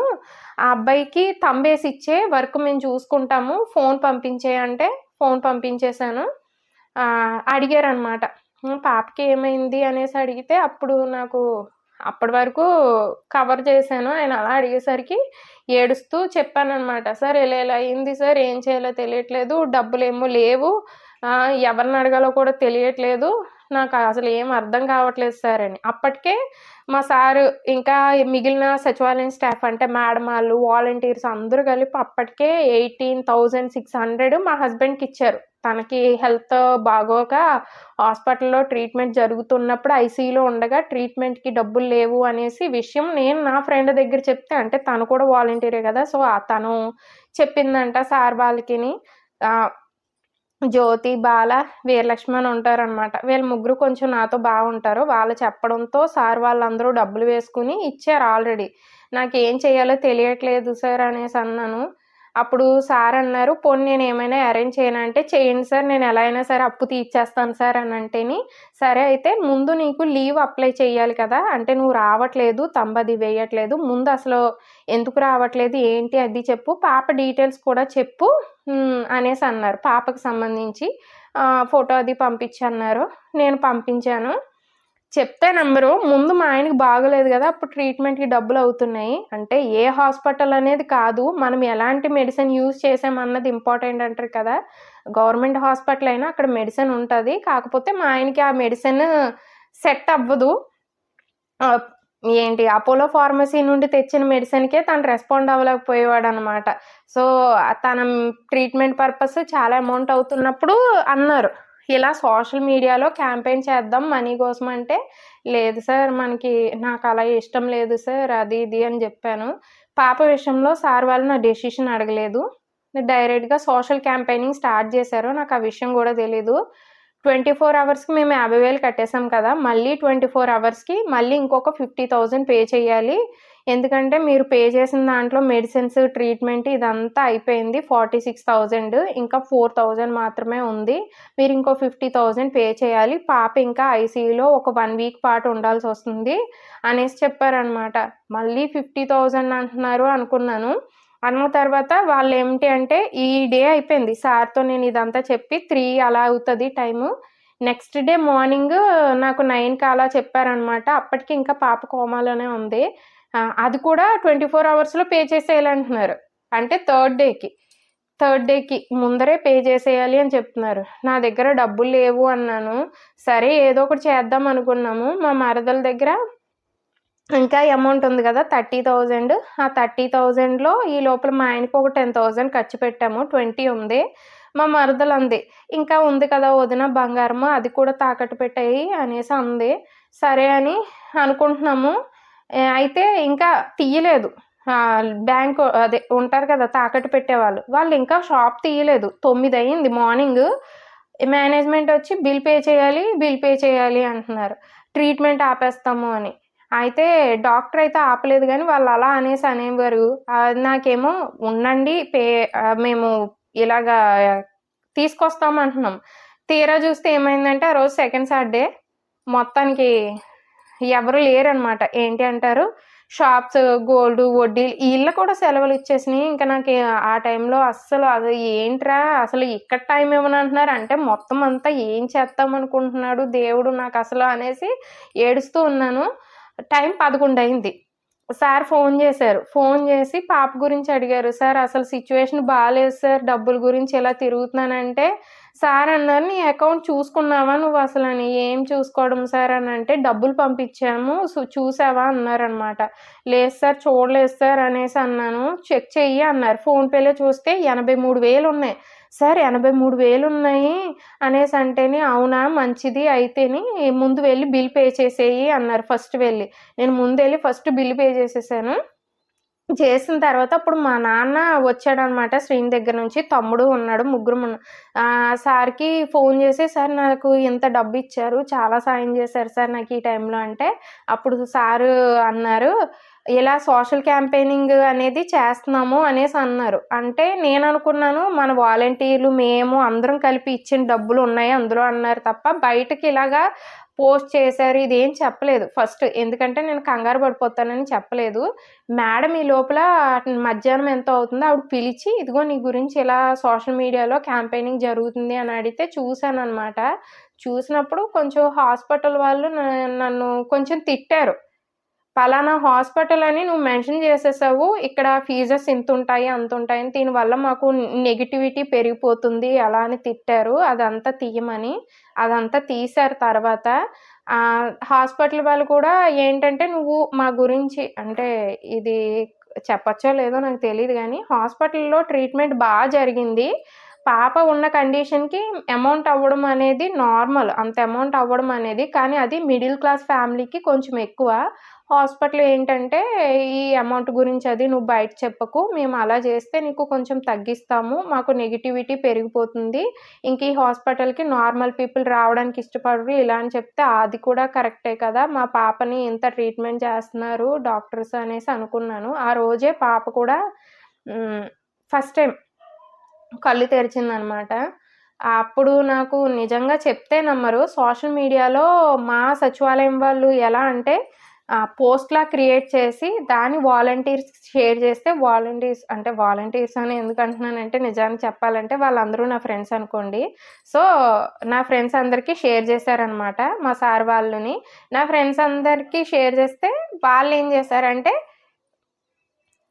ఆ అబ్బాయికి తంబేసిచ్చే వర్క్ మేము చూసుకుంటాము. ఫోను పంపించేయి అంటే ఫోను పంపించేశాను. అడిగారనమాట. పాపకి ఏమైంది అనేసి అడిగితే అప్పుడు నాకు అప్పటి వరకు కవర్ చేశాను. ఆయన అలా అడిగేసరికి ఏడుస్తూ చెప్పాననమాట. "సార్ ఇలా ఇలా అయింది సార్. ఏం చేయాలో తెలియట్లేదు. డబ్బులేమో లేవు. ఎవరిని అడగాలో కూడా తెలియట్లేదు. నాకు అసలు ఏం అర్థం కావట్లేదు సార్" అని. అప్పటికే మా సారు ఇంకా మిగిలిన సచివాలయం స్టాఫ్ అంటే మేడమాళ్ళు, వాలంటీర్స్ అందరూ కలిపి అప్పటికే 18,600 మా హస్బెండ్‌కిచ్చారు. తనకి హెల్త్ బాగోక హాస్పిటల్‌లో ట్రీట్మెంట్ జరుగుతున్నప్పుడు ఐసీయూలో ఉండగా ట్రీట్మెంట్‌కి డబ్బులు లేవు అనేసి విషయం నేను నా ఫ్రెండ్ దగ్గర చెప్తే అంటే తను కూడా వాలంటీరే కదా! సో, తను చెప్పిందంట సార్ వాళ్ళకిని. ఆహ్ జ్యోతి, బాల, వీరలక్ష్మి అని ఉంటారనమాట. వీళ్ళు ముగ్గురు కొంచెం నాతో బాగుంటారు. వాళ్ళు చెప్పడంతో సార్ వాళ్ళందరూ డబ్బులు వేసుకొని ఇచ్చారు ఆల్రెడీ. నాకేం చేయాలో తెలియట్లేదు సార్ అనేసన్నాను. అప్పుడు సార్ అన్నారు, "పోనీ నేనేమైనా అరేంజ్ చేయనా" అంటే, "చేయండి సార్, నేను ఎలా అయినా సరే అప్పు తీర్చేస్తాను సార్" అని అంటేని, "సరే అయితే ముందు నీకు లీవ్ అప్లై చేయాలి కదా! అంటే నువ్వు రావట్లేదు, థంబ్ అది వేయట్లేదు. ముందు అసలు ఎందుకు రావట్లేదు, ఏంటి అది చెప్పు, పాప డీటెయిల్స్ కూడా చెప్పు" అనేసి అన్నారు. పాపకి సంబంధించి ఫోటో అది పంపించన్నారు. నేను పంపించాను. చెప్తే నమ్మరు. ముందు మా ఆయనకి బాగోలేదు గదా! అప్పుడు ట్రీట్‌మెంట్‌కి డబ్బులవుతున్నాయి. అంటే ఏ హాస్పిటల్ అనేది కాదు. మనం ఎలాంటి మెడిసిన్ యూజ్ చేసామన్నది ఇంపార్టెంట్ అంటారు కదా! గవర్నమెంట్ హాస్పిటల్ అయినా అక్కడ మెడిసిన్ ఉంటది. కాకపోతే మా ఆయనకి ఆ మెడిసిన్ సెట్ అవ్వదు. ఆహ్, ఏంటి అపోలో ఫార్మసీ నుండి తెచ్చిన మెడిసిన్‌కే తను రెస్పాండ్ అవ్వలేకపోయేవాడనమాట. సో, తన ట్రీట్‌మెంట్ పర్పస్ చాలా అమౌంట్ అవుతున్నప్పుడు అన్నారు, ఇలా సోషల్ మీడియాలో క్యాంపెయిన్ చేద్దాం మనీ కోసం అంటే, లేదు సార్ నాకలా ఇష్టం లేదు సార్ అది ఇది అని జెప్పాను. పాప విషయంలో సార్ వాళ్ళు నా డెసిషన్ అడగలేదు. డైరెక్ట్‌గా సోషల్ క్యాంపెయినింగ్ స్టార్ట్ జేశారు. నాకు ఆ విషయం గూడా తెలీదు. 24 అవర్స్‌కి మేము 50,000 కట్టేసాం కదా! మళ్ళీ 24 అవర్స్‌కి మళ్ళీ ఇంకొక 50,000 పే చేయాలి. ఎందుకంటే మీరు పే చేసిన దాంట్లో మెడిసిన్స్, ట్రీట్మెంట్ ఇదంతా అయిపోయింది. 46,000 ఇంకా 4,000 మాత్రమే ఉంది. మీరు ఇంకో 50,000 పే చేయాలి. పాప ఇంకా ఐసీయూలో ఒక 1 వీక్ పాటు ఉండాల్సొస్తుంది అనేసి చెప్పారనమాట. మళ్ళీ 50,000 అంటున్నారు అనుకున్నాను. అన్న తర్వాత వాళ్ళేమిటి అంటే, ఈ డే అయిపోయింది. సార్‌తో నేను ఇదంతా చెప్పి 3 అలా అవుతది టైము. నెక్స్ట్ డే మార్నింగ్ నాకు 9కి అలా చెప్పారనమాట. అప్పటికి ఇంకా పాప కోమాలోనే ఉంది. అది కూడా 24 అవర్స్‌లో పే చేసేయాలంటున్నారు. అంటే థర్డ్ డేకి ముందరే పే చేసేయాలి అని చెప్తున్నారు. నా దగ్గర డబ్బులు లేవు అన్నాను. సరే ఏదో ఒకటి చేద్దాం అనుకున్నాము. మా మరదల దగ్గర ఇంకా అమౌంట్ ఉంది గదా! 30,000 ఆ 30,000లో ఈ లోపల మా ఆయనకి ఒక 10,000 ఖర్చు పెట్టాము. 20 ఉంది. మా మరదలంది, "ఇంకా ఉంది కదా వదిన బంగారము అది కూడా తాకట్టు పెట్టేయి" అనేసి అంది. సరే అని అనుకుంటున్నాము. అయితే ఇంకా తీయలేదు. బ్యాంకు అదే ఉంటారు కదా! తాకట్టు పెట్టేవాళ్ళు. వాళ్ళింకా షాప్ తీయలేదు. 9 అయింది మార్నింగు. మేనేజ్‌మెంట్ ఒచ్చి బిల్ పే చేయాలి అంటున్నారు. ట్రీట్మెంట్ ఆపేస్తాము అని. అయితే డాక్టరయితే ఆపలేదు గానీ, వాళ్ళలా అనేసి అనేవారు. నాకేమో ఉండండి మేము ఇలాగా తీసుకొస్తాం అంటున్నాం. తీరా జూస్తే ఏమైందంటే, ఆ రోజు సెకండ్ సాటర్‌డే మొత్తానికి ఎవరు లేరనమాట. ఏంటి అంటారు, షాప్స్, గోల్డు, వడ్డీలు ఈళ్ళకి కూడా సెలవులిచ్చేసినియి. ఇంక నాకి ఆ టైంలో అస్సలు అది ఏంట్రా అసలు ఇక్కడ టైం ఇవ్వనంటున్నారు. అంటే మొత్తం అంతా ఏం చేద్దామనుకుంటున్నాడు దేవుడు నాకసలు అనేసి ఏడుస్తూ ఉన్నాను. టైం 11 అయింది. సార్ ఫోను జేశారు. ఫోను జేసి పాప గురించి అడిగారు. సార్ అసలు సిట్యుయేషన్ బాలేదు సార్. డబ్బుల గురించి ఇలా తిరుగుతున్నానంటే, సార్ అన్నారు, "నీ అకౌంట్ చూసుకున్నావా నువ్వసలని?" "ఏం చూసుకోవడం సార్" అనంటే, "డబ్బులు పంపించాము. చూసావా?" అన్నారనమాట. "లేదు సార్ చూడలేదు సార్" అనేసి అన్నాను. "చెక్ చెయ్యి" అన్నారు. ఫోన్‌పేలో చూస్తే 83,000 ఉన్నాయి. సార్ 83,000 ఉన్నాయి అనేసంటేని, "అవునా మంచిది అయితేని ముందు వెళ్లి బిల్ పే చేసేయి" అన్నారు ఫస్ట్ వెళ్లి. నేను ముందెళ్లి ఫస్ట్ బిల్ పే చేసేసాను. చేసిన తర్వాత అప్పుడు మా నాన్న వచ్చాడనమాట శ్రీని దగ్గర నుంచి. తమ్ముడు ఉన్నాడు. సార్‌కి ఫోను చేసి, "సార్ నాకు ఇంత డబ్బిచ్చారు. చాలా సాయం చేశారు సార్ నాకు ఈ టైంలో" అంటే, అప్పుడు సారు అన్నారు, "ఇలా సోషల్ క్యాంపెయినింగ్ అనేది చేస్తున్నాము" అనేసి అన్నారు. అంటే నేననుకున్నాను మన వాలంటీర్లు, మేము అందరం కలిపి ఇచ్చిన డబ్బులున్నాయి అందులో అన్నారు తప్ప, బయటకి ఇలాగా పోస్ట్ చేశారు ఇదేం చెప్పలేదు ఫస్ట్. ఎందుకంటే నేను కంగారు పడిపోతానని చెప్పలేదు. మేడం ఈ లోపల మధ్యాహ్నం ఎంతో అవుతుందో ఆవిడ పిలిచి, "ఇదిగో నీ గురించి ఇలా సోషల్ మీడియాలో క్యాంపెయినింగ్ జరుగుతుంది" అని అడిగితే చూసాననమాట. చూసినప్పుడు కొంచెం హాస్పిటల్ వాళ్ళు నన్ను కొంచెం తిట్టారు. పలానా హాస్పిటల్ అని నువ్వు మెన్షన్ చేసేసావు. ఇక్కడ ఫీజెస్ ఇంతుంటాయి, అంతుంటాయని. దీనివల్ల మాకు నెగటివిటీ పెరిగిపోతుంది అలా అని తిట్టారు. అదంతా తీయమని. అదంతా తీశారు తర్వాత. హాస్పిటల్ వాళ్ళు కూడా ఏంటంటే, నువ్వు మా గురించి అంటే ఇది చెప్పచ్చో లేదో నాకు తెలీదు గానీ, హాస్పిటల్‌లో ట్రీట్మెంట్ జరిగింది. పాప ఉన్న కండిషన్‌కి అమౌంట్ అవ్వడం అనేది నార్మల్. అంత అమౌంట్ అవ్వడం అనేది. కానీ అది మిడిల్ క్లాస్ ఫ్యామిలీకి కొంచెం ఎక్కువ. హాస్పిటల్ ఏంటంటే, ఈ అమౌంట్ గురించి అది నువ్వు బయట చెప్పకు. మేము అలా చేస్తే నీకు కొంచెం తగ్గిస్తాము. మాకు నెగటివిటీ పెరిగిపోతుంది. ఇంక ఈ హాస్పిటల్‌కి నార్మల్ పీపుల్ రావడానికి ఇష్టపడరు ఇలా అని చెప్తే, అది కూడా కరెక్టే కదా! మా పాపని ఇంత ట్రీట్మెంట్ చేస్తున్నారు డాక్టర్స్ అనేసి అనుకున్నాను. ఆ రోజే పాప కూడా హ్మ్. ఫస్ట్ టైం కళ్ళు తెరిచిందనమాట. అప్పుడు నాకు నిజంగా చెప్తే నమ్మరు. సోషల్ మీడియాలో మా సచివాలయం వాళ్ళు ఎలా అంటే పోస్ట్‌లా క్రియేట్ చేసి దాన్ని వాలంటీర్స్‌కి షేర్ చేస్తే వాలంటీర్స్ అని ఎందుకంటున్నానంటే నిజానికి చెప్పాలంటే వాళ్ళందరూ నా ఫ్రెండ్స్ అనుకోండి. సో, నా ఫ్రెండ్స్ అందరికీ షేర్ చేశారనమాట మా సార్ వాళ్ళని. నా ఫ్రెండ్స్ అందరికీ షేర్ చేస్తే వాళ్ళేం చేశారంటే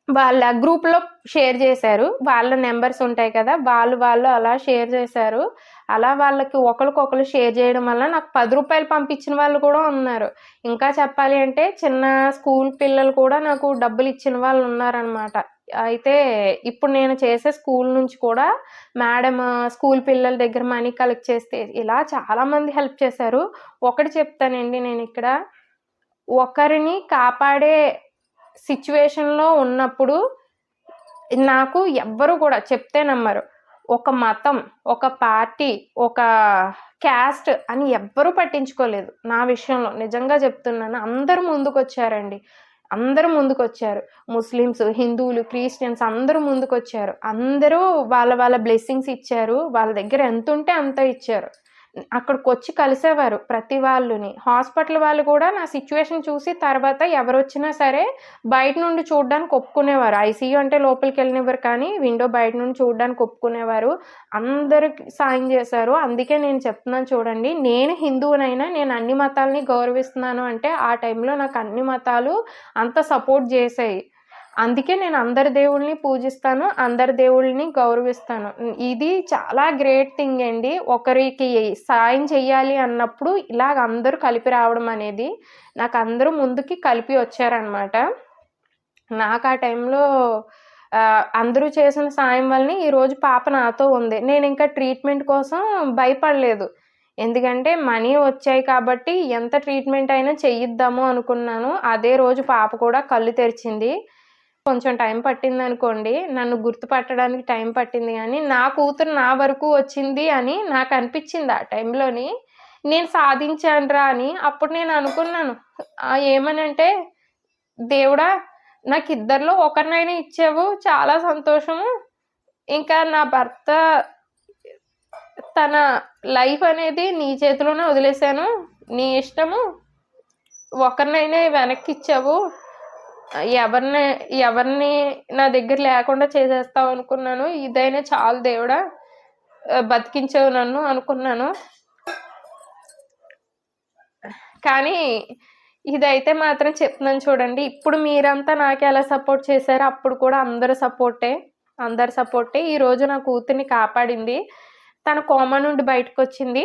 వాళ్ళ గ్రూప్‌లో షేర్ చేశారు. వాళ్ళ నంబర్స్ ఉంటాయి కదా! వాళ్ళు అలా షేర్ చేశారు. అలా వాళ్ళకి ఒకళ్ళకొకళ్ళు షేర్ చేయడం వల్ల నాకు రూ. 10 పంపించిన వాళ్ళు కూడా ఉన్నారు. ఇంకా చెప్పాలి అంటే చిన్న స్కూల్ పిల్లలు కూడా నాకు డబ్బులిచ్చిన వాళ్ళున్నారనమాట. అయితే ఇప్పుడు నేను చేసే స్కూల్ నుంచి కూడా మేడమ్ స్కూల్ పిల్లల దగ్గర మనీ కలెక్ట్ చేస్తే ఇలా చాలామంది హెల్ప్ చేశారు. ఒకటి చెప్తానండి నేనిక్కడ, ఒకరిని కాపాడే సిట్యుయేషన్‌లో ఉన్నప్పుడు నాకు ఎవ్వరు కూడా చెప్తే నమ్మరు. ఒక మతం, ఒక పార్టీ, ఒక క్యాస్ట్ అని ఎవ్వరూ పట్టించుకోలేదు నా విషయంలో. నిజంగా చెప్తున్నాను. అందరూ ముందుకొచ్చారండి. అందరూ ముందుకొచ్చారు. ముస్లిమ్స్, హిందువులు, క్రిస్టియన్స్ అందరూ ముందుకొచ్చారు. అందరూ వాళ్ళ బ్లెస్సింగ్స్ ఇచ్చారు. వాళ్ళ దగ్గర ఎంతుంటే అంత ఇచ్చారు. అక్కడికొచ్చి కలిసేవారు ప్రతి వాళ్ళుని. హాస్పిటల్ వాళ్ళు కూడా నా సిట్యుయేషన్ చూసి తర్వాత ఎవరొచ్చినా సరే బయట నుండి చూడ్డానికి ఒప్పుకునేవారు. ఐసీయూ అంటే లోపలికెళ్ళనివ్వరు కానీ విండో బయట నుండి చూడ్డానికి ఒప్పుకునేవారు. అందరికి సాయం చేశారు. అందుకే నేను చెప్తున్నాను చూడండి, నేను హిందువునైనా నేను అన్ని మతాల్ని గౌరవిస్తున్నాను అంటే ఆ టైంలో నాకు అన్ని మతాలు అంత సపోర్ట్ చేశాయి. అందుకే నేను అందరి దేవుళ్ళని పూజిస్తాను. అందరి దేవుళ్ళని గౌరవిస్తాను. ఇది చాలా గ్రేట్ థింగ్ అండి. ఒకరికి సాయం చెయ్యాలి అన్నప్పుడు ఇలాగ అందరూ కలిపి రావడం అనేది. నాకు అందరూ ముందుకి కలిపి వచ్చారనమాట. నాకు ఆ టైంలో అందరూ చేసిన సాయం వల్లనే ఈరోజు పాప నాతో ఉంది. నేనింకా ట్రీట్మెంట్ కోసం భయపడలేదు. ఎందుకంటే మనీ వచ్చాయి కాబట్టి ఎంత ట్రీట్మెంట్ అయినా చేయిద్దాము అనుకున్నాను. అదే రోజు పాప కూడా కళ్ళు తెరిచింది. కొంచెం టైం పట్టిందనుకోండి. నన్ను గుర్తుపట్టడానికి టైం పట్టింది గానీ, నా కూతురు నా వరకు వచ్చింది అని నాకనిపిచ్చింది ఆ టైంలోని. నేను సాధించానురా అని. అప్పుడు నేను అనుకున్నాను. ఏమనంటే, దేవుడా నాకిద్దరిలో ఒకరినైనా ఇచ్చావు. చాలా సంతోషము. ఇంకా నా భర్త తన లైఫ్ అనేది నీ చేతిలోనే వదిలేశాను. నీ ఇష్టము. ఒకరినైనా వెనక్కిచ్చావు. ఎవరిని నా దగ్గర లేకుండా చేసేస్తావనుకున్నాను. ఇదైనా చాలు దేవుడా, బతికించావు నన్ను అనుకున్నాను. కానీ ఇదైతే మాత్రం చెప్తున్నాను చూడండి, ఇప్పుడు మీరంతా నాకెలా సపోర్ట్ చేశారో అప్పుడు కూడా అందరి సపోర్టే ఈరోజు నా కూతుర్ని కాపాడింది. తను కోమా నుండి బయటకొచ్చింది.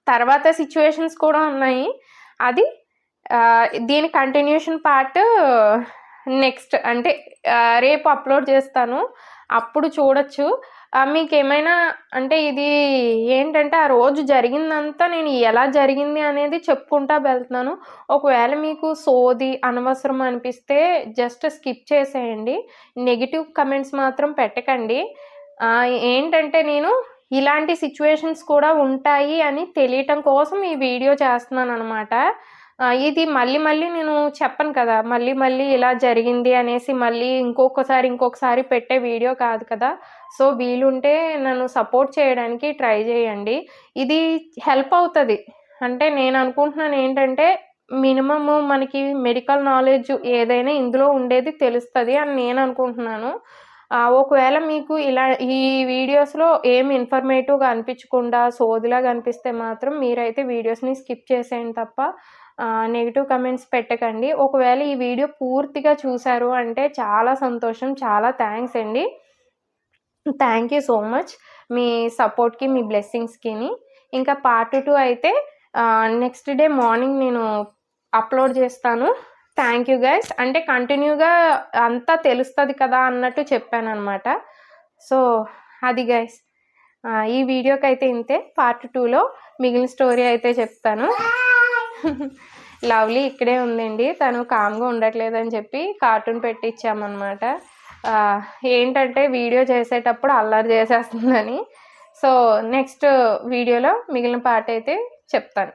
తర్వాత సిచ్యువేషన్స్ కూడా ఉన్నాయి. అది దీని కంటిన్యూషన్ పార్ట్ నెక్స్ట్ అంటే రేపు అప్లోడ్ చేస్తాను. అప్పుడు చూడొచ్చు. మీకేమైనా అంటే ఇది ఏంటంటే ఆ రోజు జరిగిందంతా నేను ఎలా జరిగింది అనేది చెప్పుకుంటా వెళ్తున్నాను. ఒకవేళ మీకు సోది, అనవసరం అనిపిస్తే జస్ట్ స్కిప్ చేసేయండి. నెగెటివ్ కమెంట్స్ మాత్రం పెట్టకండి. ఏంటంటే నేను ఇలాంటి సిచ్యువేషన్స్ కూడా ఉంటాయి అని తెలియటం కోసం ఈ వీడియో చేస్తున్నాననమాట. ఇది మళ్ళీ నేను చెప్పను కదా! మళ్ళీ ఇలా జరిగింది అనేసి మళ్ళీ ఇంకొకసారి పెట్టే వీడియో కాదు కదా! సో, వీలుంటే నన్ను సపోర్ట్ చేయడానికి ట్రై చేయండి. ఇది హెల్ప్ అవుతది. అంటే నేను అనుకుంటున్నాను ఏంటంటే, మినిమమ్ మనకి మెడికల్ నాలెడ్జ్ ఏదైనా ఇందులో ఉండేది తెలుస్తది అని నేను అనుకుంటున్నాను. ఒకవేళ మీకు ఈ వీడియోస్‌లో ఏమి ఇన్ఫర్మేటివ్‌గా అనిపించకుండా సోదిలాగా అనిపిస్తే మాత్రం మీరైతే వీడియోస్‌ని స్కిప్ చేసేయండి తప్ప నెగెటివ్ కమెంట్స్ పెట్టకండి. ఒకవేళ ఈ వీడియో పూర్తిగా చూసారు అంటే చాలా సంతోషం. చాలా థ్యాంక్స్ అండి. Thank you so much. మీ సపోర్ట్‌కి, మీ బ్లెస్సింగ్స్‌కిని. ఇంకా పార్ట్ 2 అయితే నెక్స్ట్ డే మార్నింగ్ నేను అప్లోడ్ చేస్తాను. Thank you guys. అంటే కంటిన్యూగా అంతా తెలుస్తది కదా అన్నట్టు చెప్పాననమాట. సో, అది గైస్. ఈ వీడియోకైతే ఇంతే. పార్ట్ 2లో మిగిలిన స్టోరీ అయితే చెప్తాను. లవ్లీ ఇక్కడే ఉందండి. తను కామ్‌గా ఉండట్లేదని చెప్పి కార్టూన్ పెట్టిచ్చామనమాట. ఏంటంటే వీడియో చేసేటప్పుడు అల్లరి చేసేస్తుందని. సో, నెక్స్ట్ వీడియోలో మిగిలిన పార్ట్ అయితే చెప్తాను.